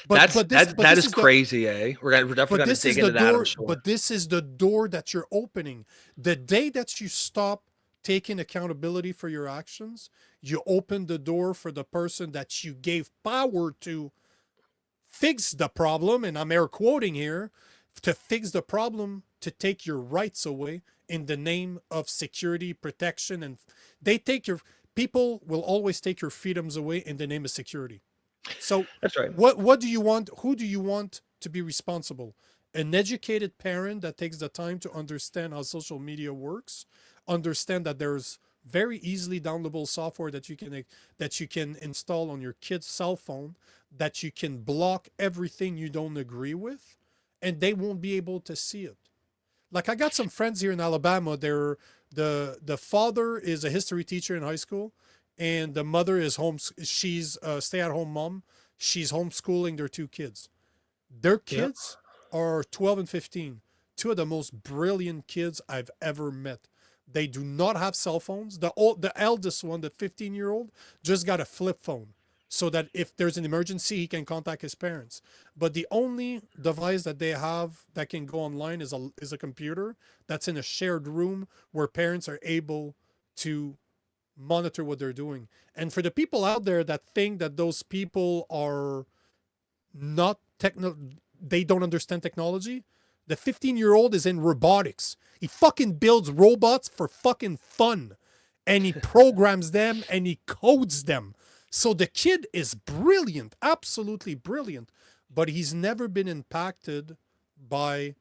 But That's but this but that this is is the crazy, eh? We're definitely but gonna this dig is the into that, I'm door sure. but this is the door that you're opening. The day that you stop taking accountability for your actions, you open the door for the person that you gave power to fix the problem, and I'm air quoting here, to fix the problem, to take your rights away in the name of security, protection, and they take your, people will always take your freedoms away in the name of security. So That's right. what do you want? Who do you want to be responsible? An educated parent that takes the time to understand how social media works, understand that there's very easily downloadable software that you can install on your kid's cell phone, that you can block everything you don't agree with, and they won't be able to see it. Like, I got some friends here in Alabama. They're the father is a history teacher in high school, and the mother is she's a stay-at-home mom. She's homeschooling their two kids. Their Yep. kids are 12 and 15. Two of the most brilliant kids I've ever met. They do not have cell phones. The eldest one, the 15-year-old, just got a flip phone so that if there's an emergency, he can contact his parents. But the only device that they have that can go online is a computer that's in a shared room where parents are able to monitor what they're doing. And for the people out there that think that those people are not they don't understand technology, the 15-year-old is in robotics. He fucking builds robots for fucking fun. and he programs them and he codes them. So the kid is brilliant, absolutely brilliant, but he's never been impacted by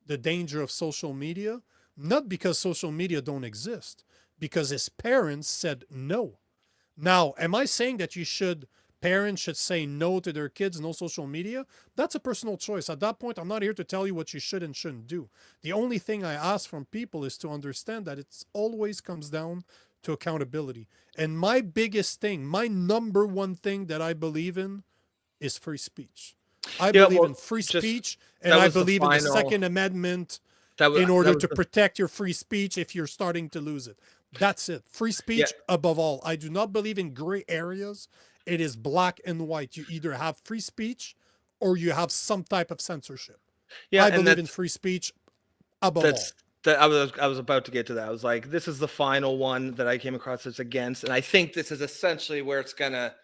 the danger of social media, not because social media don't exist, because his parents said no. Now, am I saying that parents should say no to their kids, no social media? That's a personal choice. At that point, I'm not here to tell you what you should and shouldn't do. The only thing I ask from people is to understand that it always comes down to accountability. And my biggest thing, my number one thing that I believe in is free speech. I Yeah, believe well, in free just speech, and that I was the believe in the final. Second Amendment That was in that order was to the protect your free speech if you're starting to lose it. That's it. Free yeah speech above all. I do not believe in gray areas. It is black and white. You either have free speech or you have some type of censorship. yeah, I and believe in free speech above all. that's that I was about to get to that. I was like, this is the final one that I came across that's against, and I think this is essentially where it's gonna.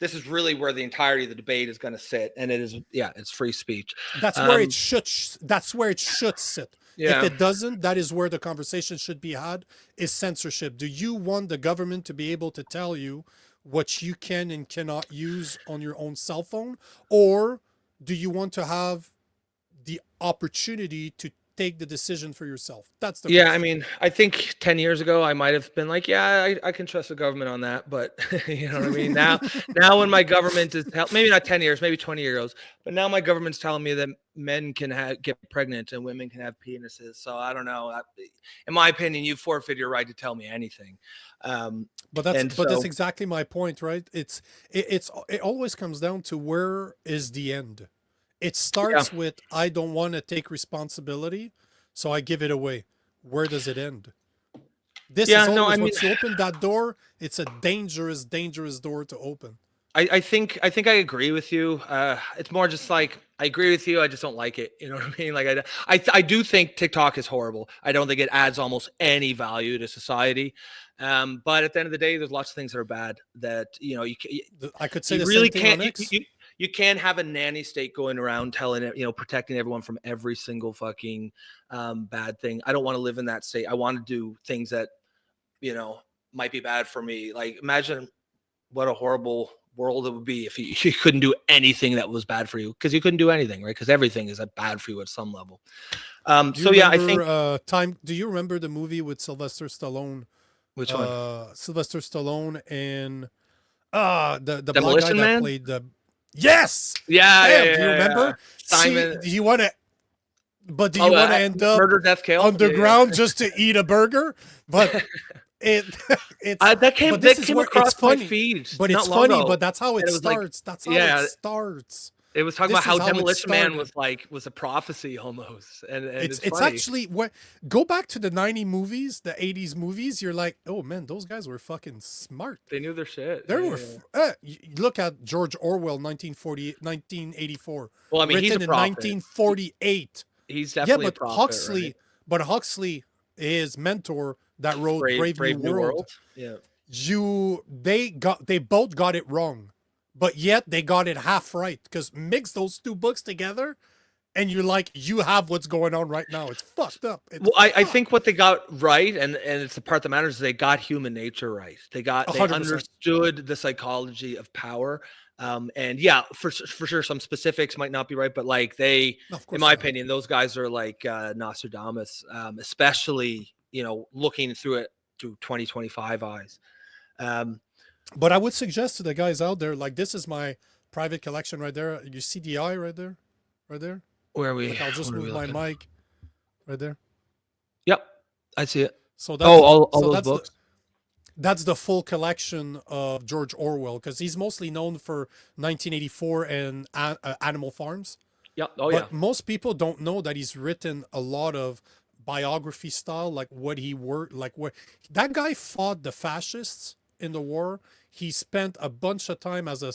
This is really where the entirety of the debate is going to sit, and it is, yeah, it's free speech. That's where it Um, should. That's where it should sit. If yeah, it doesn't, that is where the conversation should be had. Is censorship? Do you want the government to be able to tell you what you can and cannot use on your own cell phone, or do you want to have the opportunity to take the decision for yourself? That's the yeah. I question. mean, I think 10 years ago I might have been like, yeah, I can trust the government on that, but you know what I mean. Now when my government is maybe not 10 years, maybe 20 years, but now my government's telling me that men can get pregnant and women can have penises. So I don't know. In my opinion, you forfeit your right to tell me anything. Um, and But that's so exactly my point, right? It always comes down to where is the end. It yeah, starts with I don't want to take responsibility, so I give it away. Where does it end? This is yeah. No, I always mean, once you open that door, it's a dangerous, dangerous door to open. I think I agree with you. It's more just like I agree with you. I just don't like it. You know what I mean? Like I do think TikTok is horrible. I don't think it adds almost any value to society. But at the end of the day, there's lots of things that are bad. That I could say you the same really thing on can't. X. You can't have a nanny state going around telling it, protecting everyone from every single fucking bad thing. I don't want to live in that state. I want to do things that you know might be bad for me. Like imagine what a horrible world it would be if you couldn't do anything that was bad for you because you couldn't do anything, right? Because everything is bad for you at some level. Do you So yeah, I think remember do you remember the movie with Sylvester Stallone? which one? Sylvester Stallone and the black guy Demolition that Man? played the Yes! Yeah, yeah, Bam! yeah, Do you yeah, yeah. remember? See, Simon. do Oh, you want to end up Murder, Death, Kill. Yeah, underground just to eat a burger? But it it's that came but this that is came where it's across my funny. feed But it's not long funny, ago, but that's how and it it was like, starts. That's how it yeah, starts. it was talking about This how is how it Demolition Man started. was a prophecy almost, and it's It's funny. actually what go back to the 90 movies, the 80s movies, you're like, "Oh man, those guys were fucking smart." They knew their shit. There Yeah, were yeah, yeah. look at George Orwell 1984, Well, I mean, he's a written in prophet. 1948. He's Yeah, definitely a but prophet, right? Huxley, his mentor that wrote Brave New Brave New World, World. Yeah. they both got it wrong, but yet they got it half right because mix those two books together and you're like, you have what's going on right now. It's fucked up. It's Well, I fucked. think what they got right, and it's the part that matters, is they got human nature right. They 100%. understood the psychology of power. And yeah, for sure, some specifics might not be right, but like No, of in course my not. opinion, those guys are like Nostradamus, especially looking through it through 2025 eyes. Um, But I would suggest to the guys out there, like this is my private collection right there. You see the eye right there, right there. where are we? Like I'll just What are we move my looking? mic right there. Yep, I see it. So Oh, all so those books. that's the full collection of George Orwell because he's mostly known for 1984 and Animal Farms. Yep. Oh yeah. But most people don't know that he's written a lot of biography style, like what he worked, like what that guy fought the fascists in the war. He spent a bunch of time as a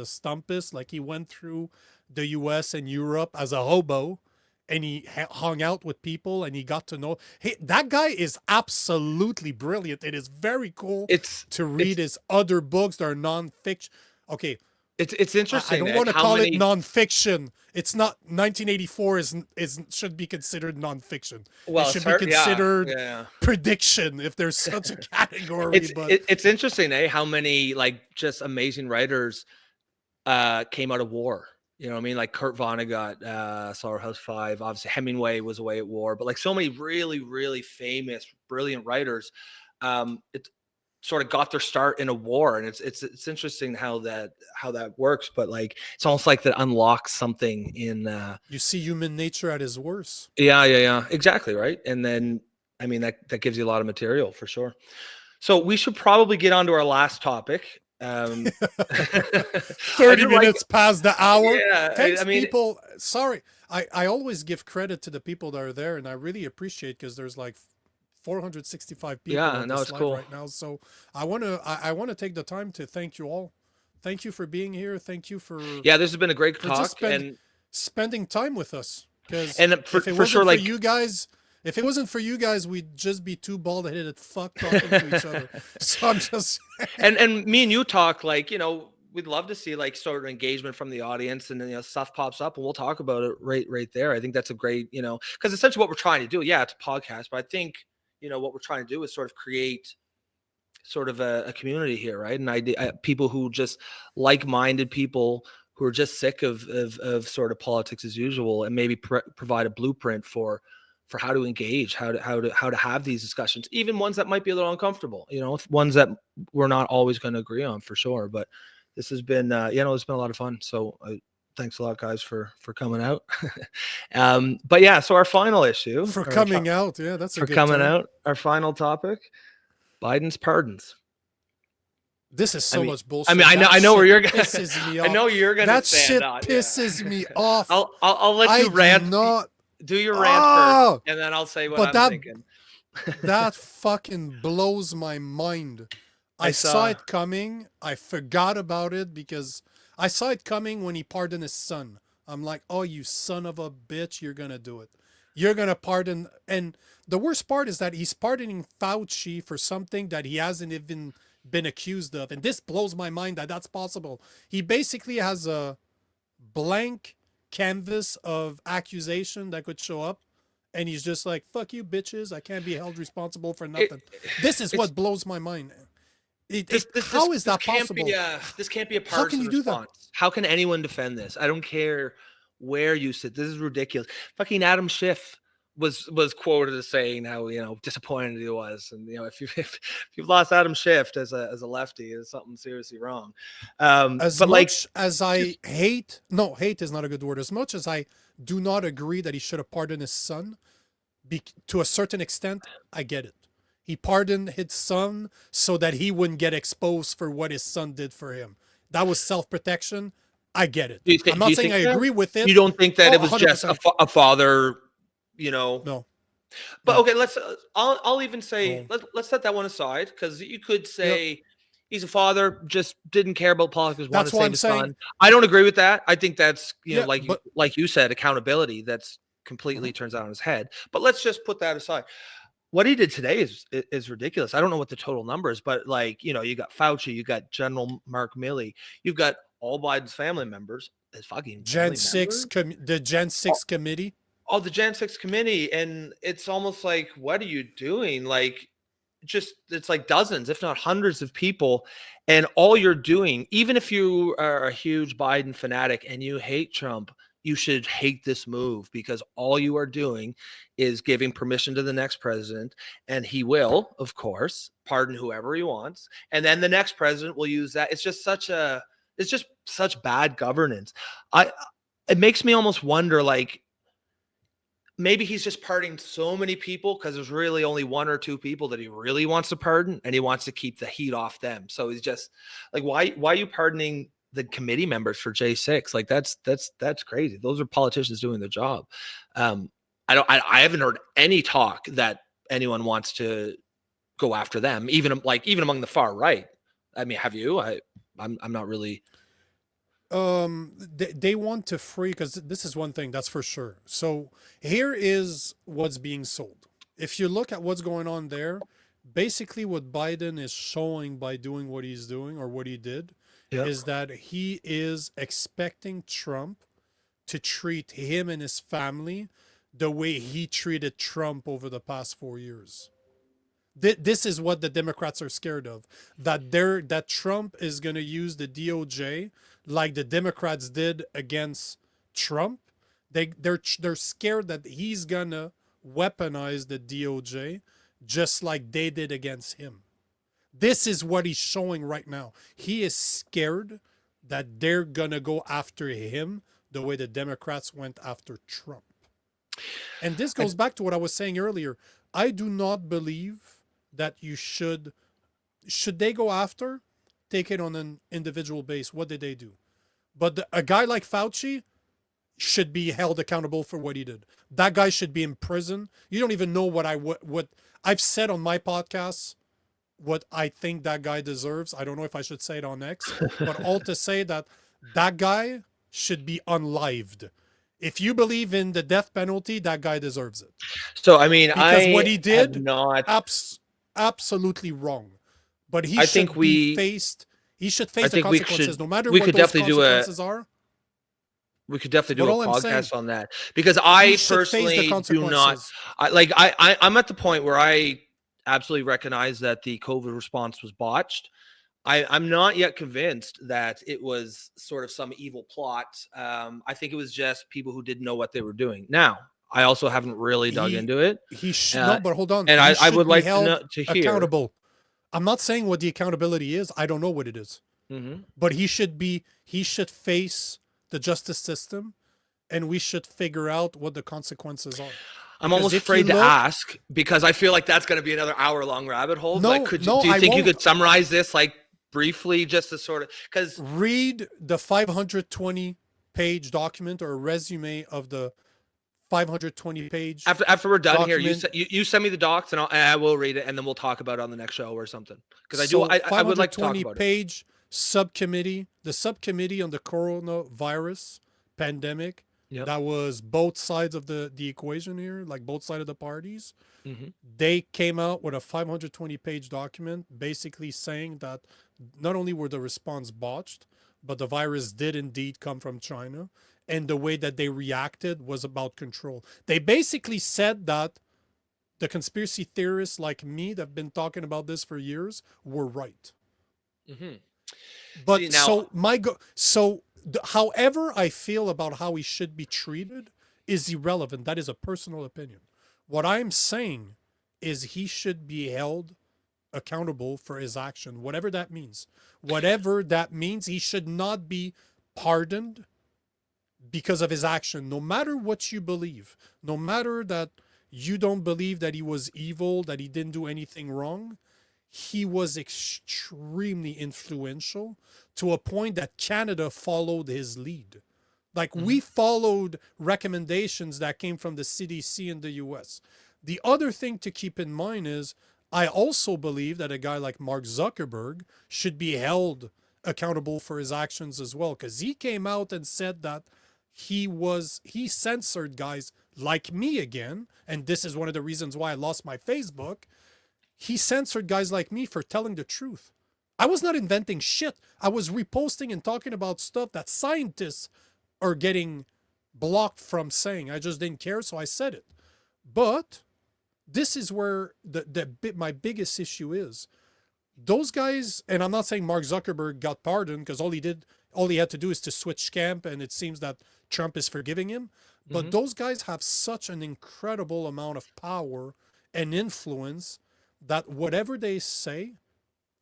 stumpist, like he went through the U.S. and Europe as a hobo, and he hung out with people and he got to know. Hey, that guy is absolutely brilliant. It is very cool It's to read it's his other books that are nonfiction. Okay, It's I interesting, don't Nick, want to how call it many. nonfiction. It's not 1984 is should be considered nonfiction. It Well, it's should be hard. Yeah, considered yeah. prediction if there's such a category. But It's interesting, how many like just amazing writers came out of war. You know what I mean? Like Kurt Vonnegut, Slaughterhouse Five. Obviously, Hemingway was away at war, but like so many really, really famous, brilliant writers, it sort of got their start in a war, and it's interesting how that works. But like, it's almost like that unlocks something in. you see human nature at its worst. Yeah, yeah, yeah, exactly right. And then, I mean, that gives you a lot of material for sure. So we should probably get on to our last topic. I 30 did like, minutes past the hour. yeah. Thanks, I mean, people. Sorry. I always give credit to the people that are there, and I really appreciate because there's like 465 people yeah, on no, this it's live cool. right now. So I wanna take the time to thank you all. Thank you for being here. Thank you Yeah, this has been a great for just talk, spending time with us. Because and if it for sure, wasn't for like, you guys, if it wasn't for you guys, we'd just be two bald-headed fuck talking to each other. So I'm just and me and you talk, like, we'd love to see like sort of engagement from the audience, and then stuff pops up, and we'll talk about it right there. I think that's a great, because essentially what we're trying to do, yeah, it's a podcast, but I think what we're trying to do is sort of create sort of a community here, right? And people who just like-minded people who are just sick of sort of politics as usual, and maybe provide a blueprint for how to engage, how to have these discussions, even ones that might be a little uncomfortable, ones that we're not always going to agree on for sure. But this has been, it's been a lot of fun. So thanks a lot, guys, for coming out. But yeah, so our final issue, for coming out. Yeah, that's a for good coming term. out, our final topic: Biden's pardons. This is I so mean, much bullshit. I know, That I know where shit you're going. pisses me I off. know you're going to That stand shit on. Yeah. pisses me off. I'll let I you do rant. not. Do your rant Oh, first, and then I'll say what but I'm thinking. that fucking blows my mind. I I saw saw. it coming. I forgot about it because I saw it coming when he pardoned his son. I'm like, oh, you son of a bitch, you're gonna do it. You're gonna pardon. And the worst part is that he's pardoning Fauci for something that he hasn't even been accused of. And this blows my mind that that's possible. He basically has a blank canvas of accusation that could show up, and he's just like, fuck you bitches, I can't be held responsible for It, nothing. This is it's what blows my mind. this How is this that can't possible? be a this can't be a How can partisan you do that? response. How can anyone defend this? I don't care where you sit. This is ridiculous. Fucking Adam Schiff was quoted as saying how disappointed he was, and if you've lost Adam Schiff as a lefty, is something seriously wrong. As But like, much as I hate, no, hate is not a good word. As much as I do not agree that he should have pardoned his son, to a certain extent, I get it. He pardoned his son so that he wouldn't get exposed for what his son did for him. That was self-protection. I get it. I'm do not you saying think I that? agree with it. You don't think that Oh, it was just 100%. a father, you know? No, But no, okay, I'll even say, no. let's set that one aside, because you could Yep. say he's a father, just didn't care about politics, wanted That's to why save I'm his saying, son. I don't agree with that. I think that's, yeah, like you said, accountability that's mhm. completely turns out on his head. But let's just put that aside. What he did today is ridiculous. I don't know what the total number is, but like, you got Fauci, you got General Mark Milley, you've got all Biden's family members, his fucking Gen family 6, members. the Gen 6 committee. Oh, the Jan 6 committee. And it's almost like, what are you doing? Like, just it's like dozens, if not hundreds of people. And all you're doing, even if you are a huge Biden fanatic and you hate Trump, you should hate this move, because all you are doing is giving permission to the next president. And he will, of course, pardon whoever he wants. And then the next president will use that. It's just such bad governance. I, it makes me almost wonder, like, maybe he's just pardoning so many people because there's really only one or two people that he really wants to pardon, and he wants to keep the heat off them. So he's just like, why are you pardoning the committee members for J6? Like, that's crazy. Those are politicians doing their job. I haven't heard any talk that anyone wants to go after them, even among the far right. I mean, have you? I'm not really. They want to free, because this is one thing that's for sure. So here is what's being sold. If you look at what's going on there, basically what Biden is showing by doing what he's doing, or what he did, Yep. is that he is expecting Trump to treat him and his family the way he treated Trump over the past 4 years. This is what the Democrats are scared of. That Trump is going to use the DOJ like the Democrats did against Trump. They're scared that he's going to weaponize the DOJ just like they did against him. This is what he's showing right now. He is scared that they're going to go after him the way the Democrats went after Trump. And this goes back to what I was saying earlier. I do not believe that you should they go after, take it on an individual base. What did they do? But a guy like Fauci should be held accountable for what he did. That guy should be in prison. You don't even know what I've said on my podcasts, what I think that guy deserves. I don't know if I should say it on X, but all to say that guy should be unlived. If you believe in the death penalty, that guy deserves it. So, I mean, because what he did, not absolutely wrong. But he I should think he should face the consequences, no matter we what could those definitely consequences are. We could definitely do But a all I'm saying, podcast on that, because I he should face the personally do not. consequences. I'm at the point where I absolutely recognize that the COVID response was botched. I'm not yet convinced that it was sort of some evil plot. I think it was just people who didn't know what they were doing. Now, I also haven't really dug into it. He should no, but hold on. And He I should would be like held to hear. accountable. I'm not saying what the accountability is. I don't know what it is. But he should face the justice system, and we should figure out what the consequences are. I'm almost afraid to ask, because I feel like that's going to be another hour-long rabbit hole. No, do you think you could summarize this briefly, just to sort of, because read the 520-page document or a resume of the 520-page. After we're done document. here, you send me the docs, and I will read it, and then we'll talk about it on the next show or something. Because I would like to talk about it. 520-page subcommittee, the subcommittee on the coronavirus pandemic. Yep. That was both sides of the equation here, like both sides of the parties. They came out with a 520-page document basically saying that not only were the response botched, but the virus did indeed come from China, and the way that they reacted was about control. They basically said that the conspiracy theorists like me that have been talking about this for years were right. But however I feel about how he should be treated is irrelevant. That is a personal opinion. What I'm saying is he should be held accountable for his action, whatever that means. Whatever that means, he should not be pardoned because of his action, no matter what you believe, no matter that you don't believe that he was evil, that he didn't do anything wrong. He was extremely influential to a point that Canada followed his lead. Like we followed recommendations that came from the CDC in the US. The other thing to keep in mind is I also believe that a guy like Mark Zuckerberg should be held accountable for his actions as well, because he came out and said that he censored guys like me again, and this is one of the reasons why I lost my Facebook. He censored guys like me for telling the truth. I was not inventing shit. I was reposting and talking about stuff that scientists are getting blocked from saying. I just didn't care, so I said it. But this is where my biggest issue is. Those guys, and I'm not saying Mark Zuckerberg got pardoned, because all he had to do is to switch camp, and it seems that Trump is forgiving him. But those guys have such an incredible amount of power and influence that whatever they say,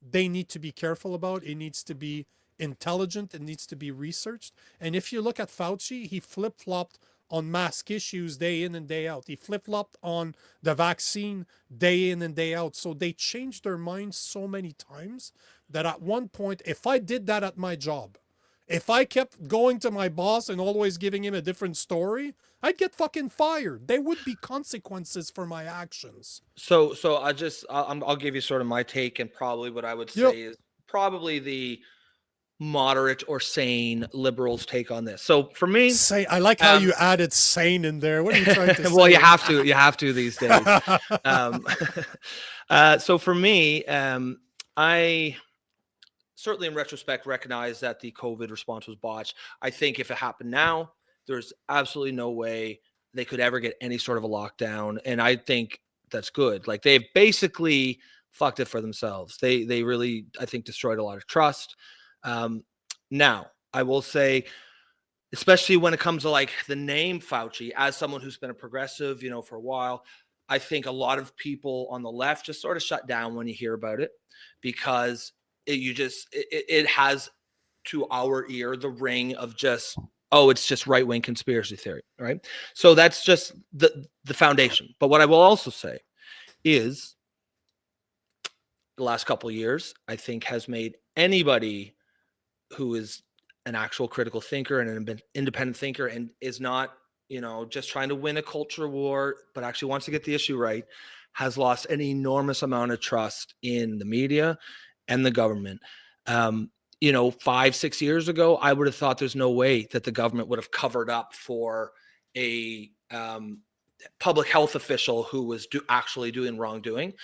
they need to be careful about. It needs to be intelligent. It needs to be researched. And if you look at Fauci, he flip-flopped on mask issues day in and day out. He flip-flopped on the vaccine day in and day out. So they changed their minds so many times that at one point, if I did that at my job, if I kept going to my boss and always giving him a different story, I'd get fucking fired. There would be consequences for my actions. So I'll give you sort of my take, and probably what I would say is probably the moderate or sane liberals' take on this. So for me, I like how you added sane in there. What are you trying to say? Well, you have to these days. So for me, certainly in retrospect recognize that the COVID response was botched. I think if it happened now, there's absolutely no way they could ever get any sort of a lockdown. And I think that's good. Like they've basically fucked it for themselves. They really, I think, destroyed a lot of trust. Now, I will say, especially when it comes to like the name Fauci, as someone who's been a progressive, for a while, I think a lot of people on the left just sort of shut down when you hear about it because it has to our ear the ring of just, oh, it's just right wing conspiracy theory, right? So that's just the foundation. But what I will also say is the last couple of years, I think, has made anybody who is an actual critical thinker and an independent thinker and is not, just trying to win a culture war, but actually wants to get the issue right, has lost an enormous amount of trust in the media and the government. 5, 6 years ago, I would have thought there's no way that the government would have covered up for a public health official who was actually doing wrongdoing.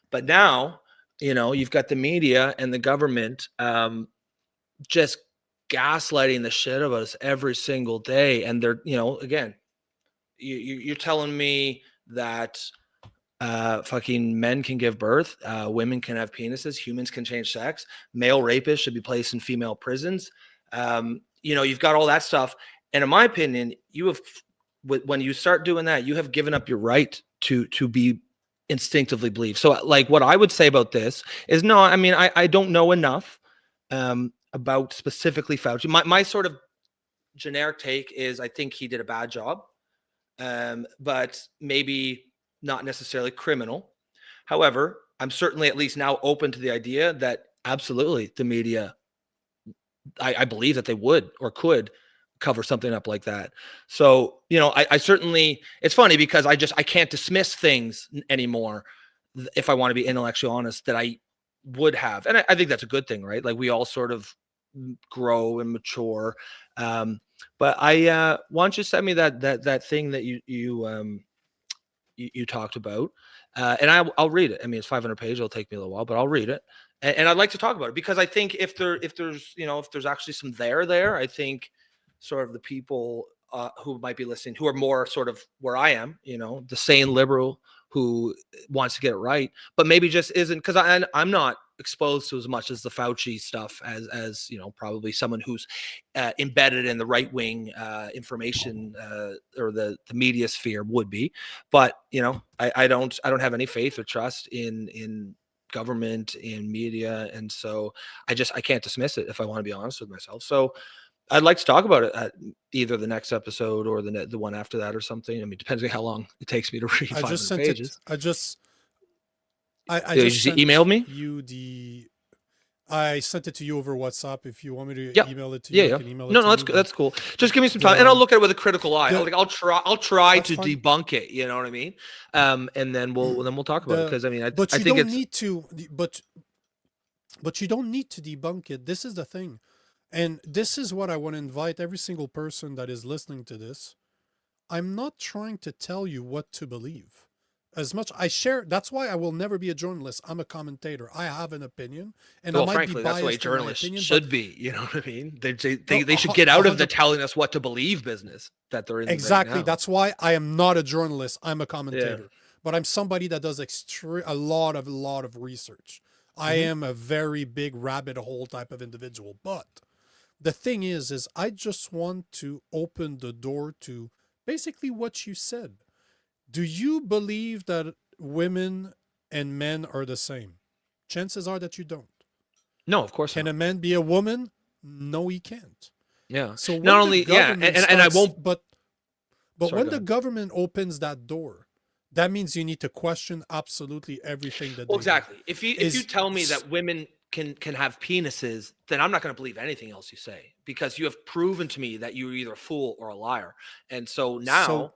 But now, you've got the media and the government just gaslighting the shit out of us every single day. And they're, again, you're telling me that fucking men can give birth, women can have penises, humans can change sex, male rapists should be placed in female prisons. You've got all that stuff. And in my opinion, when you start doing that, you have given up your right to be instinctively believe. So like what I would say about this is no, I mean, I don't know enough about specifically Fauci. My sort of generic take is I think he did a bad job, but maybe not necessarily criminal. However, I'm certainly at least now open to the idea that absolutely the media, I believe that they would or could cover something up like that. So, I certainly, it's funny because I can't dismiss things anymore if I want to be intellectually honest that I would have. And I think that's a good thing, right? Like we all sort of grow and mature. But why don't you send me that thing that you talked about, and I'll read it. I mean, it's 500 pages. It'll take me a little while, but I'll read it, and I'd like to talk about it because I think if there's actually some there, I think sort of the people who might be listening who are more sort of where I am, the sane liberal who wants to get it right, but maybe just isn't because I'm not exposed to as much as the Fauci stuff as probably someone who's embedded in the right wing information or the media sphere would be. But I don't have any faith or trust in government, in media, and so I can't dismiss it if I want to be honest with myself. So I'd like to talk about it at either the next episode or the one after that or something. I mean, depends on how long it takes me to read I just 500 sent pages. I You just just sent emailed me? I sent it to you over WhatsApp. If you want me to Yeah. email it to Yeah, you, yeah. I can email it No, to no, you. that's cool. Just give me some time, and I'll look at it with a critical eye. I'll try That's to fine. debunk it. You know what I mean? And then we'll talk about it because I mean, I But you think don't it's need to. But you don't need to debunk it. This is the thing, and this is what I want to invite every single person that is listening to this. I'm not trying to tell you what to believe. As much I share, that's why I will never be a journalist. I'm a commentator. I have an opinion, and I well, might be frankly, that's the way biased in my journalists opinion, but should be. You know what I mean? no, They should get out of the 100. telling us what to believe business that they're in right Exactly. now. That's why I am not a journalist. I'm a Yeah. commentator, but I'm somebody that does a lot of research. I am a very big rabbit hole type of individual. But the thing is I just want to open the door to basically what you said. Do you believe that women and men are the same? Chances are that you don't. No, of course Can not. a man be a woman? No, he can't. Yeah. So Not when the only government and I starts, won't. but Sorry, when go the ahead. government opens that door, that means you need to question absolutely everything that Well, they do. exactly. If you tell me that women can have penises, then I'm not going to believe anything else you say because you have proven to me that you're either a fool or a liar. And so So now,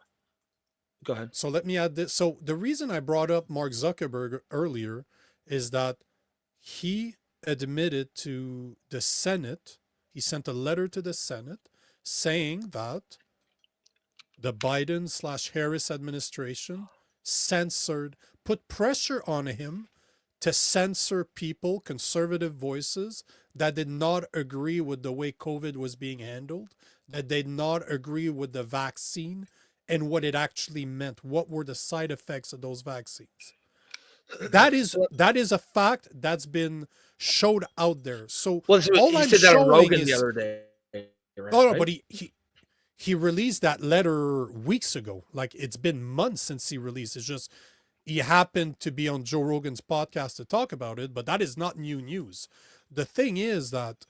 go ahead. so let me add this. So the reason I brought up Mark Zuckerberg earlier is that he admitted to the Senate, he sent a letter to the Senate saying that the Biden/Harris administration censored, put pressure on him to censor people, conservative voices that did not agree with the way COVID was being handled, that did not agree with the vaccine and what it actually meant. What were the side effects of those vaccines? That is a fact that's been showed out there. So Well, all he I'm said that on showing Rogan the is other day, no, but right? he released that letter weeks ago. Like it's been months since he released. It's just he happened to be on Joe Rogan's podcast to talk about it, but that is not new news. The thing is that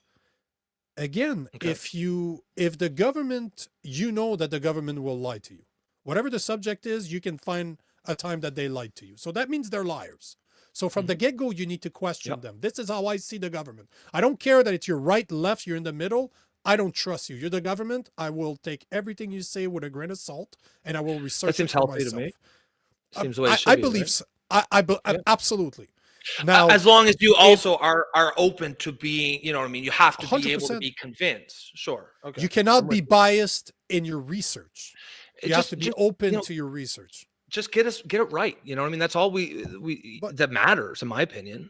again, Okay. if the government, you know that the government will lie to you. Whatever the subject is, you can find a time that they lied to you. So that means they're liars. So from the get-go, you need to question Yep. them. This is how I see the government. I don't care that it's your right, left, you're in the middle. I don't trust you. You're the government. I will take everything you say with a grain of salt and I will That research it seems for healthy to myself. me. Seems the way it should I be, believe right? so. Yeah. Absolutely. Now, As long as you if also are open to being, you know what I mean? You have to be able to 100%, be convinced. Sure. Okay. you I'm cannot with be you. biased in your research. It You have to be you open know, to your research. just get it right. You know what I mean? That's all we But that matters, in my opinion.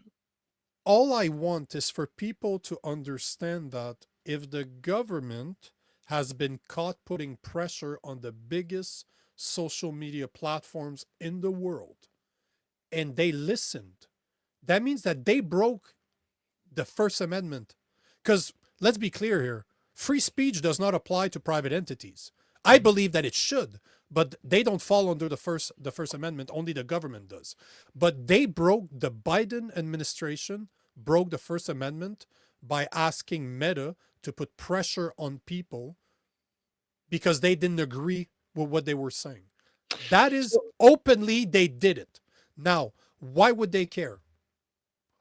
all I want is for people to understand that if the government has been caught putting pressure on the biggest social media platforms in the world and they listened, that means that they broke the First Amendment. Because let's be clear here, free speech does not apply to private entities. I Mhm. believe that it should, but they don't fall under the First Amendment. Only the government does. But they broke the Biden administration broke the First Amendment by asking Meta to put pressure on people because they didn't agree with what they were saying. That is openly they did it. Now, why would they care?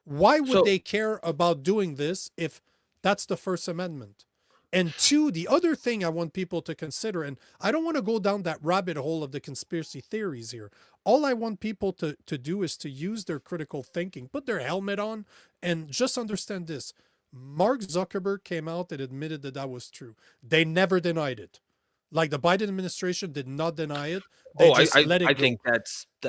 Why would So they care about doing this if that's the First Amendment? And two, the other thing I want people to consider, and I don't want to go down that rabbit hole of the conspiracy theories here. All I want people to do is to use their critical thinking, put their helmet on, and just understand this. Mark Zuckerberg came out and admitted that that was true. They never denied it. Like the Biden administration did not deny it. They oh, just let it go.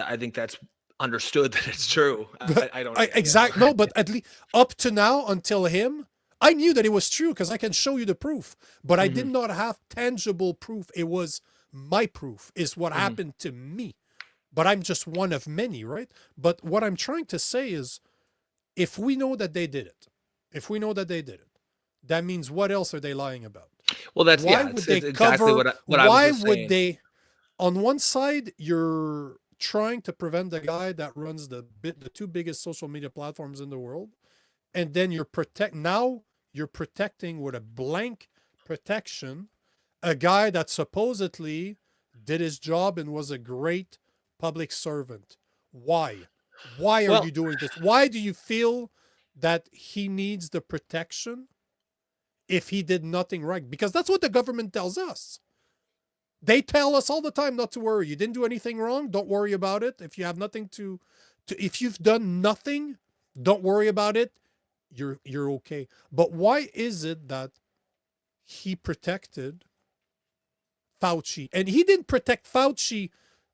I think that's understood that it's true. I don't yeah. Exactly. No, but at least up to now, until him, I knew that it was true because I can show you the proof. But I did Mhm, not have tangible proof. It was my proof, is what mhm. happened to me. But I'm just one of many, right? But what I'm trying to say is if we know that they did it, if we know that they did it, that means what else are they lying about? Well, that's Why yeah, would it's they exactly cover? what I was Why just would saying. they? On one side, you're trying to prevent the guy that runs the two biggest social media platforms in the world, and then you're protecting with a blank protection a guy that supposedly did his job and was a great public servant. Why are Well, you doing this? Why do you feel that he needs the protection if he did nothing right? Because that's what the government tells us. They tell us all the time not to worry. You didn't do anything wrong. Don't worry about it. If you have nothing if you've done nothing, don't worry about it. You're okay. But why is it that he protected Fauci? And he didn't protect Fauci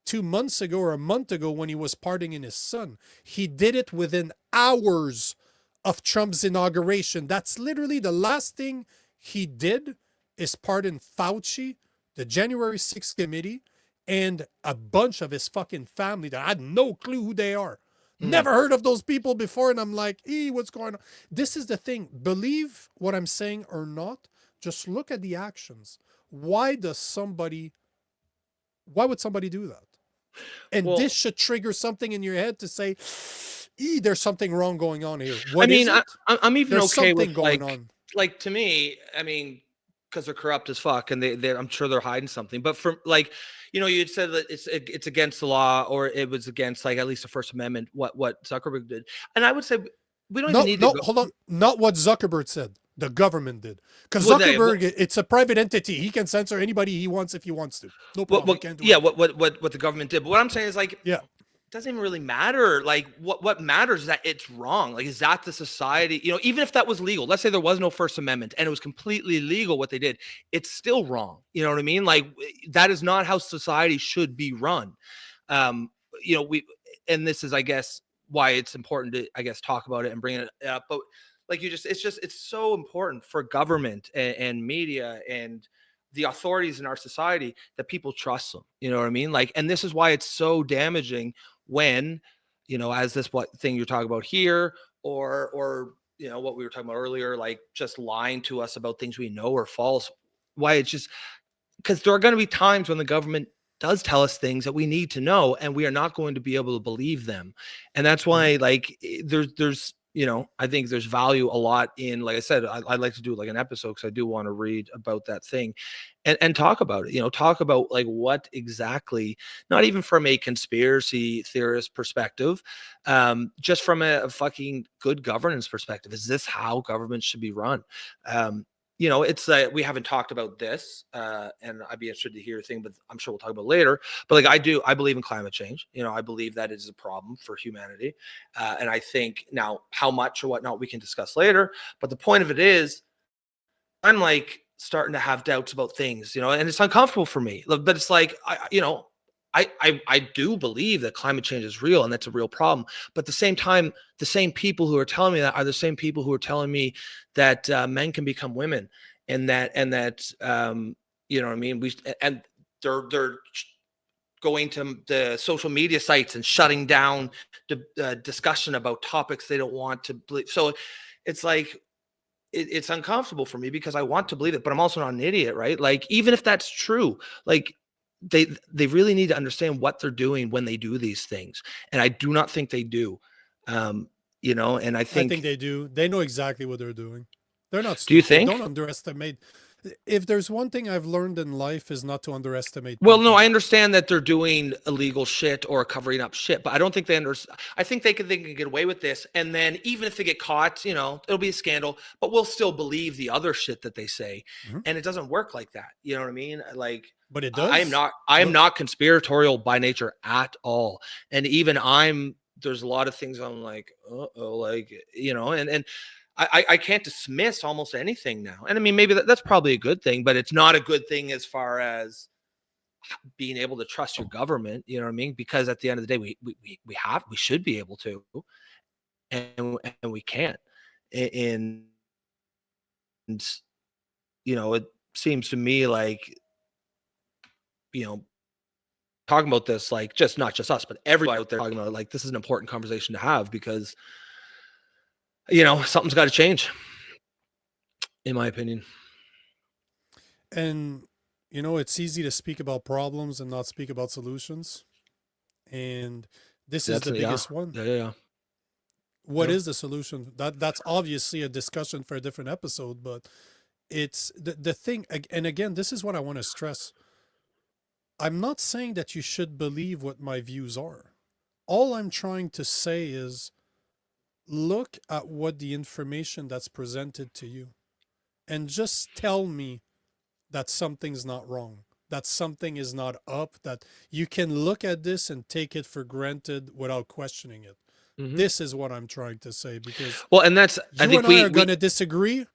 2 months ago or a month ago when he was pardoning his son. He did it within hours of Trump's inauguration. That's literally the last thing he did is pardon Fauci, the January 6th committee, and a bunch of his fucking family that I had no clue who they are. mhm. Never heard of those people before. And I'm like, what's going on? This is the thing. Believe what I'm saying or not, just look at the actions. Why would somebody do that? And this Well, should trigger something in your head to say, there's something wrong going on here. I What is mean, it? I'm even There's okay with something going on. like to me, I mean, because they're corrupt as fuck, and they I'm sure they're hiding something. But for like, you know, you had said that it's against the law, or it was against like at least the First Amendment. What Zuckerberg did, and I would say we don't even No, need to no, go. hold on. Not what Zuckerberg said. The government did. Because Well, they, Zuckerberg, it's a private entity. He can censor anybody he wants if he wants to. No problem. He can't do yeah, anything. what the government did. But what I'm saying is like it Yeah. doesn't even really matter. Like what matters is that it's wrong. Like is that the society? You know, even if that was legal, let's say there was no First Amendment and it was completely legal what they did, it's still wrong. You know what I mean? Like that is not how society should be run. Um, you know, we and this is, I guess, why it's important to, I guess, talk about it and bring it up. But like you just, it's so important for government and media and the authorities in our society that people trust them. You know what I mean? Like, and this is why it's so damaging when, as this what thing you're talking about here, or what we were talking about earlier, like just lying to us about things we know are false. Why it's just because there are going to be times when the government does tell us things that we need to know, and we are not going to be able to believe them. And that's why, like, there's I think there's value a lot in, like I said, I'd like to do like an episode, because I do want to read about that thing and talk about it, talk about like what exactly, not even from a conspiracy theorist perspective, just from a fucking good governance perspective. Is this how government should be run? It's we haven't talked about this, and I'd be interested to hear a thing, but I'm sure we'll talk about it later. But like I believe in climate change. I believe that it is a problem for humanity, and I think now how much or whatnot we can discuss later. But the point of it is, I'm like starting to have doubts about things, and it's uncomfortable for me. But it's like I do believe that climate change is real and that's a real problem. But at the same time, the same people who are telling me that are the same people who are telling me that men can become women, and that you know what I mean. And they're going to the social media sites and shutting down the discussion about topics they don't want to believe. So it's like it's uncomfortable for me because I want to believe it, but I'm also not an idiot, right? Like, even if that's true, like they really need to understand what they're doing when they do these things, and I do not think they do. And I I think, think they do. They know exactly what they're doing. They're not do you stupid. Don't think? underestimate. If there's one thing I've learned in life is not to underestimate Well, no, people. I understand that they're doing illegal shit or covering up shit, but I don't think they understand. I think they can get away with this, and then even if they get caught, it'll be a scandal, but we'll still believe the other shit that they say, Mhm. and it doesn't work like that. You know what I mean? Like, But it I am does. not I am Look, not conspiratorial by nature at all, and even there's a lot of things I'm like, uh-oh, like, and I can't dismiss almost anything now. And I mean, maybe that's probably a good thing, but it's not a good thing as far as being able to trust your government. You know what I mean? Because at the end of the day, we should be able to, and we can't. And it seems to me like, you know, talking about this, like, just not just us, but everybody out there talking about it, like, this is an important conversation to have, because something's got to change, in my opinion. and it's easy to speak about problems and not speak about solutions. And this is That's the yeah, biggest one. yeah. What Yeah. is the solution? That's obviously a discussion for a different episode, but it's the thing. And again, this is what I want to stress. I'm not saying that you should believe what my views are. All I'm trying to say is look at what the information that's presented to you and just tell me that something's not wrong, that something is not up, that you can look at this and take it for granted without questioning it. Hmm. This is what I'm trying to say, because Well, and that's, I you think and I we are going to disagree.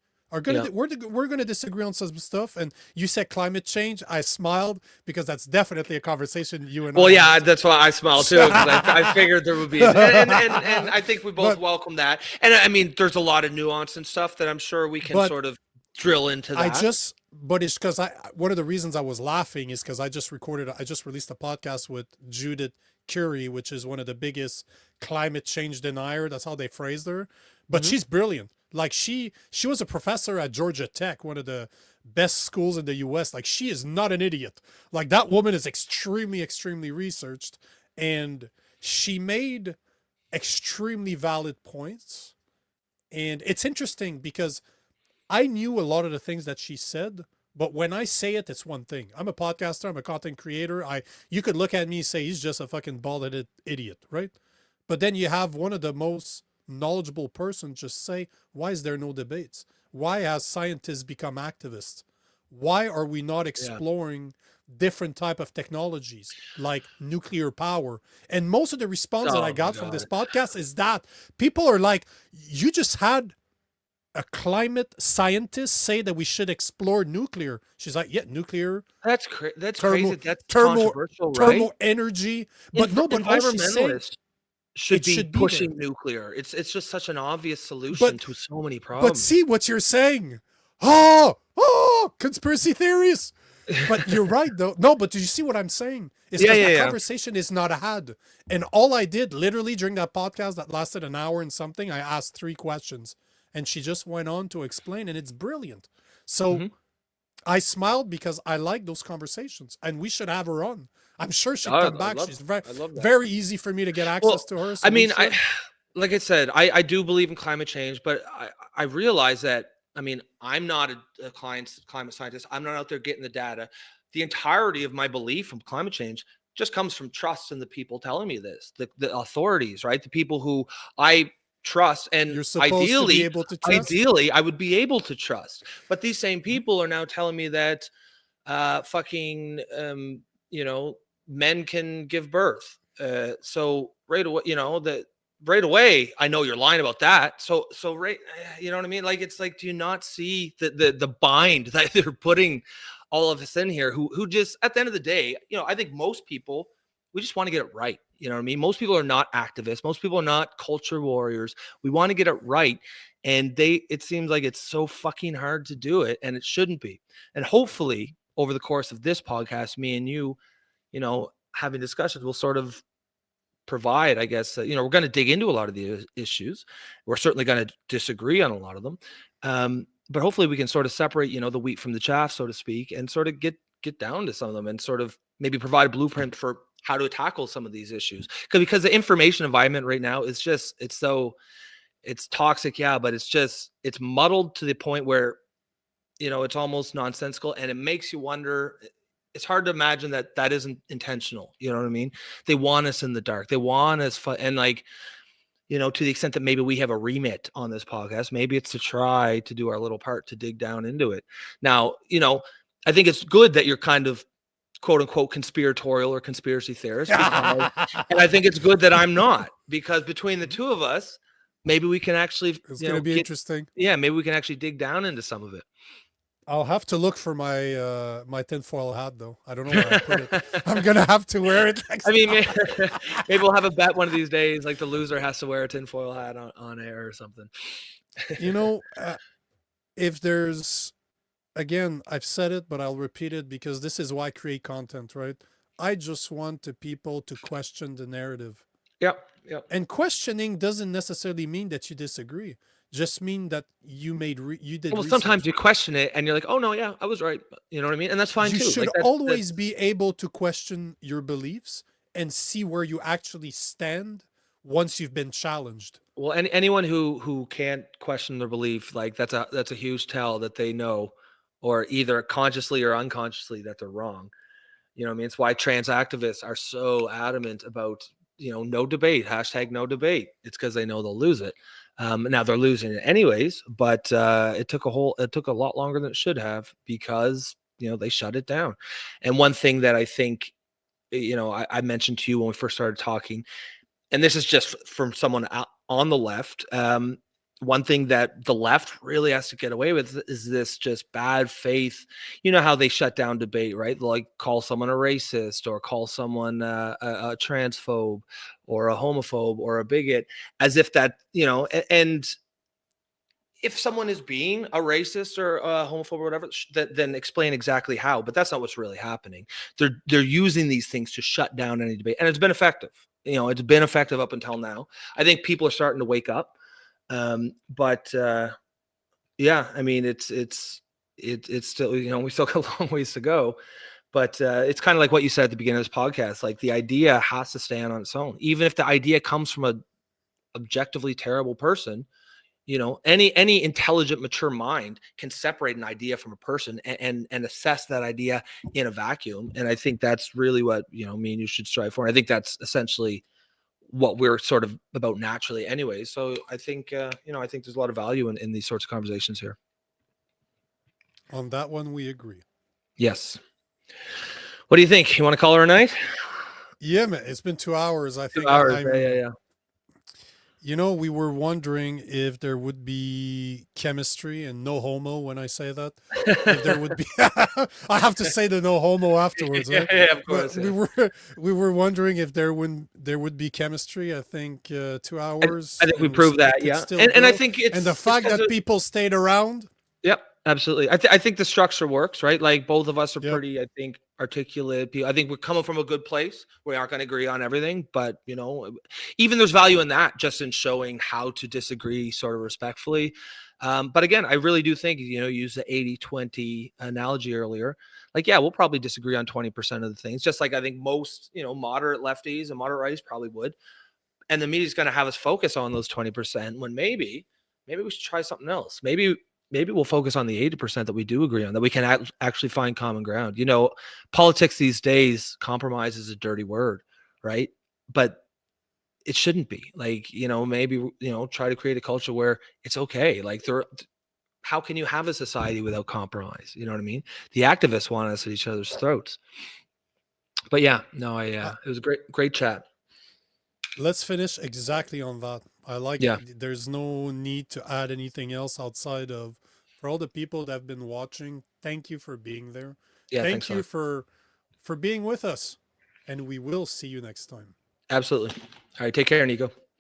yeah. We're going to disagree on some stuff. And you said climate change. I smiled because that's definitely a conversation you and I Well, want yeah, to. that's why I smile too, because I figured there would be, and I think we both but welcome that. And I mean, there's a lot of nuance and stuff that I'm sure we can but sort of drill into that. but it's because one of the reasons I was laughing is because I just released a podcast with Judith Curie, which is one of the biggest climate change denier. That's how they phrased her. But Hmm. she's brilliant. Like she was a professor at Georgia Tech, one of the best schools in the US. Like, she is not an idiot. Like, that woman is extremely, extremely researched, and she made extremely valid points. And it's interesting because I knew a lot of the things that she said, but when I say it, it's one thing. I'm a podcaster, I'm a content creator. You could look at me and say he's just a fucking bald-headed idiot, right? But then you have one of the most knowledgeable persons just say, why is there no debates? Why has scientists become activists? Why are we not Yeah. exploring different type of technologies like nuclear power? And most of the response that I Oh my got from this God. podcast is that people are like, you just had a climate scientist say that we should explore nuclear. She's like, yeah, nuclear, That's crazy. thermal, That's thermal, controversial, right? thermal energy. But no, but all she's saying, Environmentalists should It be should be there. pushing nuclear. It's just such an obvious solution But to so many but problems. see what you're saying. Conspiracy theories. But you're right, though. No, but do you see what I'm saying? It's Yeah, because yeah, that yeah. conversation is not had. And all I did literally during that podcast that lasted an hour and something, I asked 3 questions. And she just went on to explain, and it's brilliant. So Mhm. I smiled because I like those conversations, and we should have her on. I'm sure she'd I come back. love She's very, I love that. very easy for me to get access Well, to her. So I we mean, should. like I said, I do believe in climate change, but I realize that, I mean, I'm not a climate scientist. I'm not out there getting the data. The entirety of my belief from climate change just comes from trust in the people telling me this, the authorities, right? The people who I trust, and You're supposed to be able to trust. ideally, I would be able to trust. But these same Mhm. people are now telling me that fucking you know, men can give birth. So right away, you know, that right away, I know you're lying about that. So right, you know what I mean? Like, it's like, do you not see the bind that they're putting all of us in here? Who just, at the end of the day, you know, I think most people, we just want to get it right. You know what I mean? Most people are not activists. Most people are not culture warriors. We want to get it right. And it seems like it's so fucking hard to do it, and it shouldn't be. And hopefully, over the course of this podcast, me and you know, having discussions will sort of provide, I guess, you know, we're going to dig into a lot of the issues. We're certainly going to disagree on a lot of them. But hopefully we can sort of separate, you know, the wheat from the chaff, so to speak, and sort of get down to some of them, and sort of maybe provide a blueprint for how to tackle some of these issues. Because the information environment right now is just, it's toxic, yeah, but it's muddled to the point where, you know, it's almost nonsensical, and it makes you wonder. It's hard to imagine that that isn't intentional. You know what I mean? They want us in the dark. They want us and, like, you know, to the extent that maybe we have a remit on this podcast, maybe it's to try to do our little part to dig down into it. Now, you know, I think it's good that you're kind of quote unquote conspiratorial or conspiracy theorist, because, and I think it's good that I'm not, because between the two of us, maybe we can actually, It's you gonna know, be interesting. yeah, maybe we can actually dig down into some of it. I'll have to look for my my tinfoil hat though. I don't know where I put it. I'm gonna have to wear it next I mean, time. maybe we'll have a bet one of these days, like the loser has to wear a tinfoil hat on air or something. You know, if there's again, I've said it, but I'll repeat it because this is why I create content, right? I just want the people to question the narrative. Yep, yep. And questioning doesn't necessarily mean that you disagree. Just mean that you did Well, sometimes research. you question it and you're like, oh no, yeah, I was right. You know what I mean? And that's fine You too. should Like, that's always be able to question your beliefs and see where you actually stand once you've been challenged. well, anyone who can't question their belief, like, that's a huge tell that they know, or either consciously or unconsciously, that they're wrong. You know what I mean? It's why trans activists are so adamant about, you know, no debate, hashtag no debate. It's because they know they'll lose it. Now they're losing it anyways, but it took a lot longer than it should have, because, you know, they shut it down. And one thing that I think, you know, I mentioned to you when we first started talking, and this is just from someone on the left. One thing that the left really has to get away with is this just bad faith. You know how they shut down debate, right? They'll, like, call someone a racist, or call someone a transphobe, or a homophobe, or a bigot, as if that, you know, and if someone is being a racist or a homophobe or whatever, then explain exactly how. But that's not what's really happening. They're using these things to shut down any debate, and it's been effective. You know, it's been effective up until now. I think people are starting to wake up. But yeah, I mean, it's still, you know, we still got a long ways to go. But it's kind of like what you said at the beginning of this podcast. Like, the idea has to stand on its own, even if the idea comes from a objectively terrible person. You know, any intelligent, mature mind can separate an idea from a person, and assess that idea in a vacuum. And I think that's really what, you know, me and you should strive for. I think that's essentially what we're sort of about naturally anyway. So I think, you know, I think there's a lot of value in these sorts of conversations here. On that one, we agree. Yes. What do you think? You want to call her a night? Yeah, man. It's been 2 hours. I 2 think hours. Yeah, yeah, I'm yeah. You know, we were wondering if there would be chemistry and no homo when I say that. If there would be, I have to say the no homo afterwards, Yeah, right? yeah, of But course, yeah. we were wondering if there would be chemistry. I think 2 I hours think we and proved it that, could yeah. still And I go. think And the it's fact because that people stayed around. yep, absolutely. I think the structure works, right? Like both of us are Yep. pretty, I think, articulate people. I think we're coming from a good place. We aren't going to agree on everything, but even there's value in that, just in showing how to disagree sort of respectfully. But again, I really do think, use the 80-20 analogy earlier. Like, yeah, we'll probably disagree on 20% of the things, just like I think most, moderate lefties and moderate righties probably would. And the media's going to have us focus on those 20% when maybe we should try something else. Maybe we'll focus on the 80% that we do agree on, that we can actually find common ground. Politics these days, compromise is a dirty word, right? But it shouldn't be. Like, maybe, try to create a culture where it's okay. Like, how can you have a society without compromise? You know what I mean? The activists want us at each other's throats. But yeah, no, Uh, it was a great chat. let's finish exactly on that. I like Yeah. there's no need to add anything else outside of, for all the people that have been watching, thank you for being there. Yeah. Thanks, Thank you Lon. for being with us. And we will see you next time. Absolutely. All right. Take care, Nico.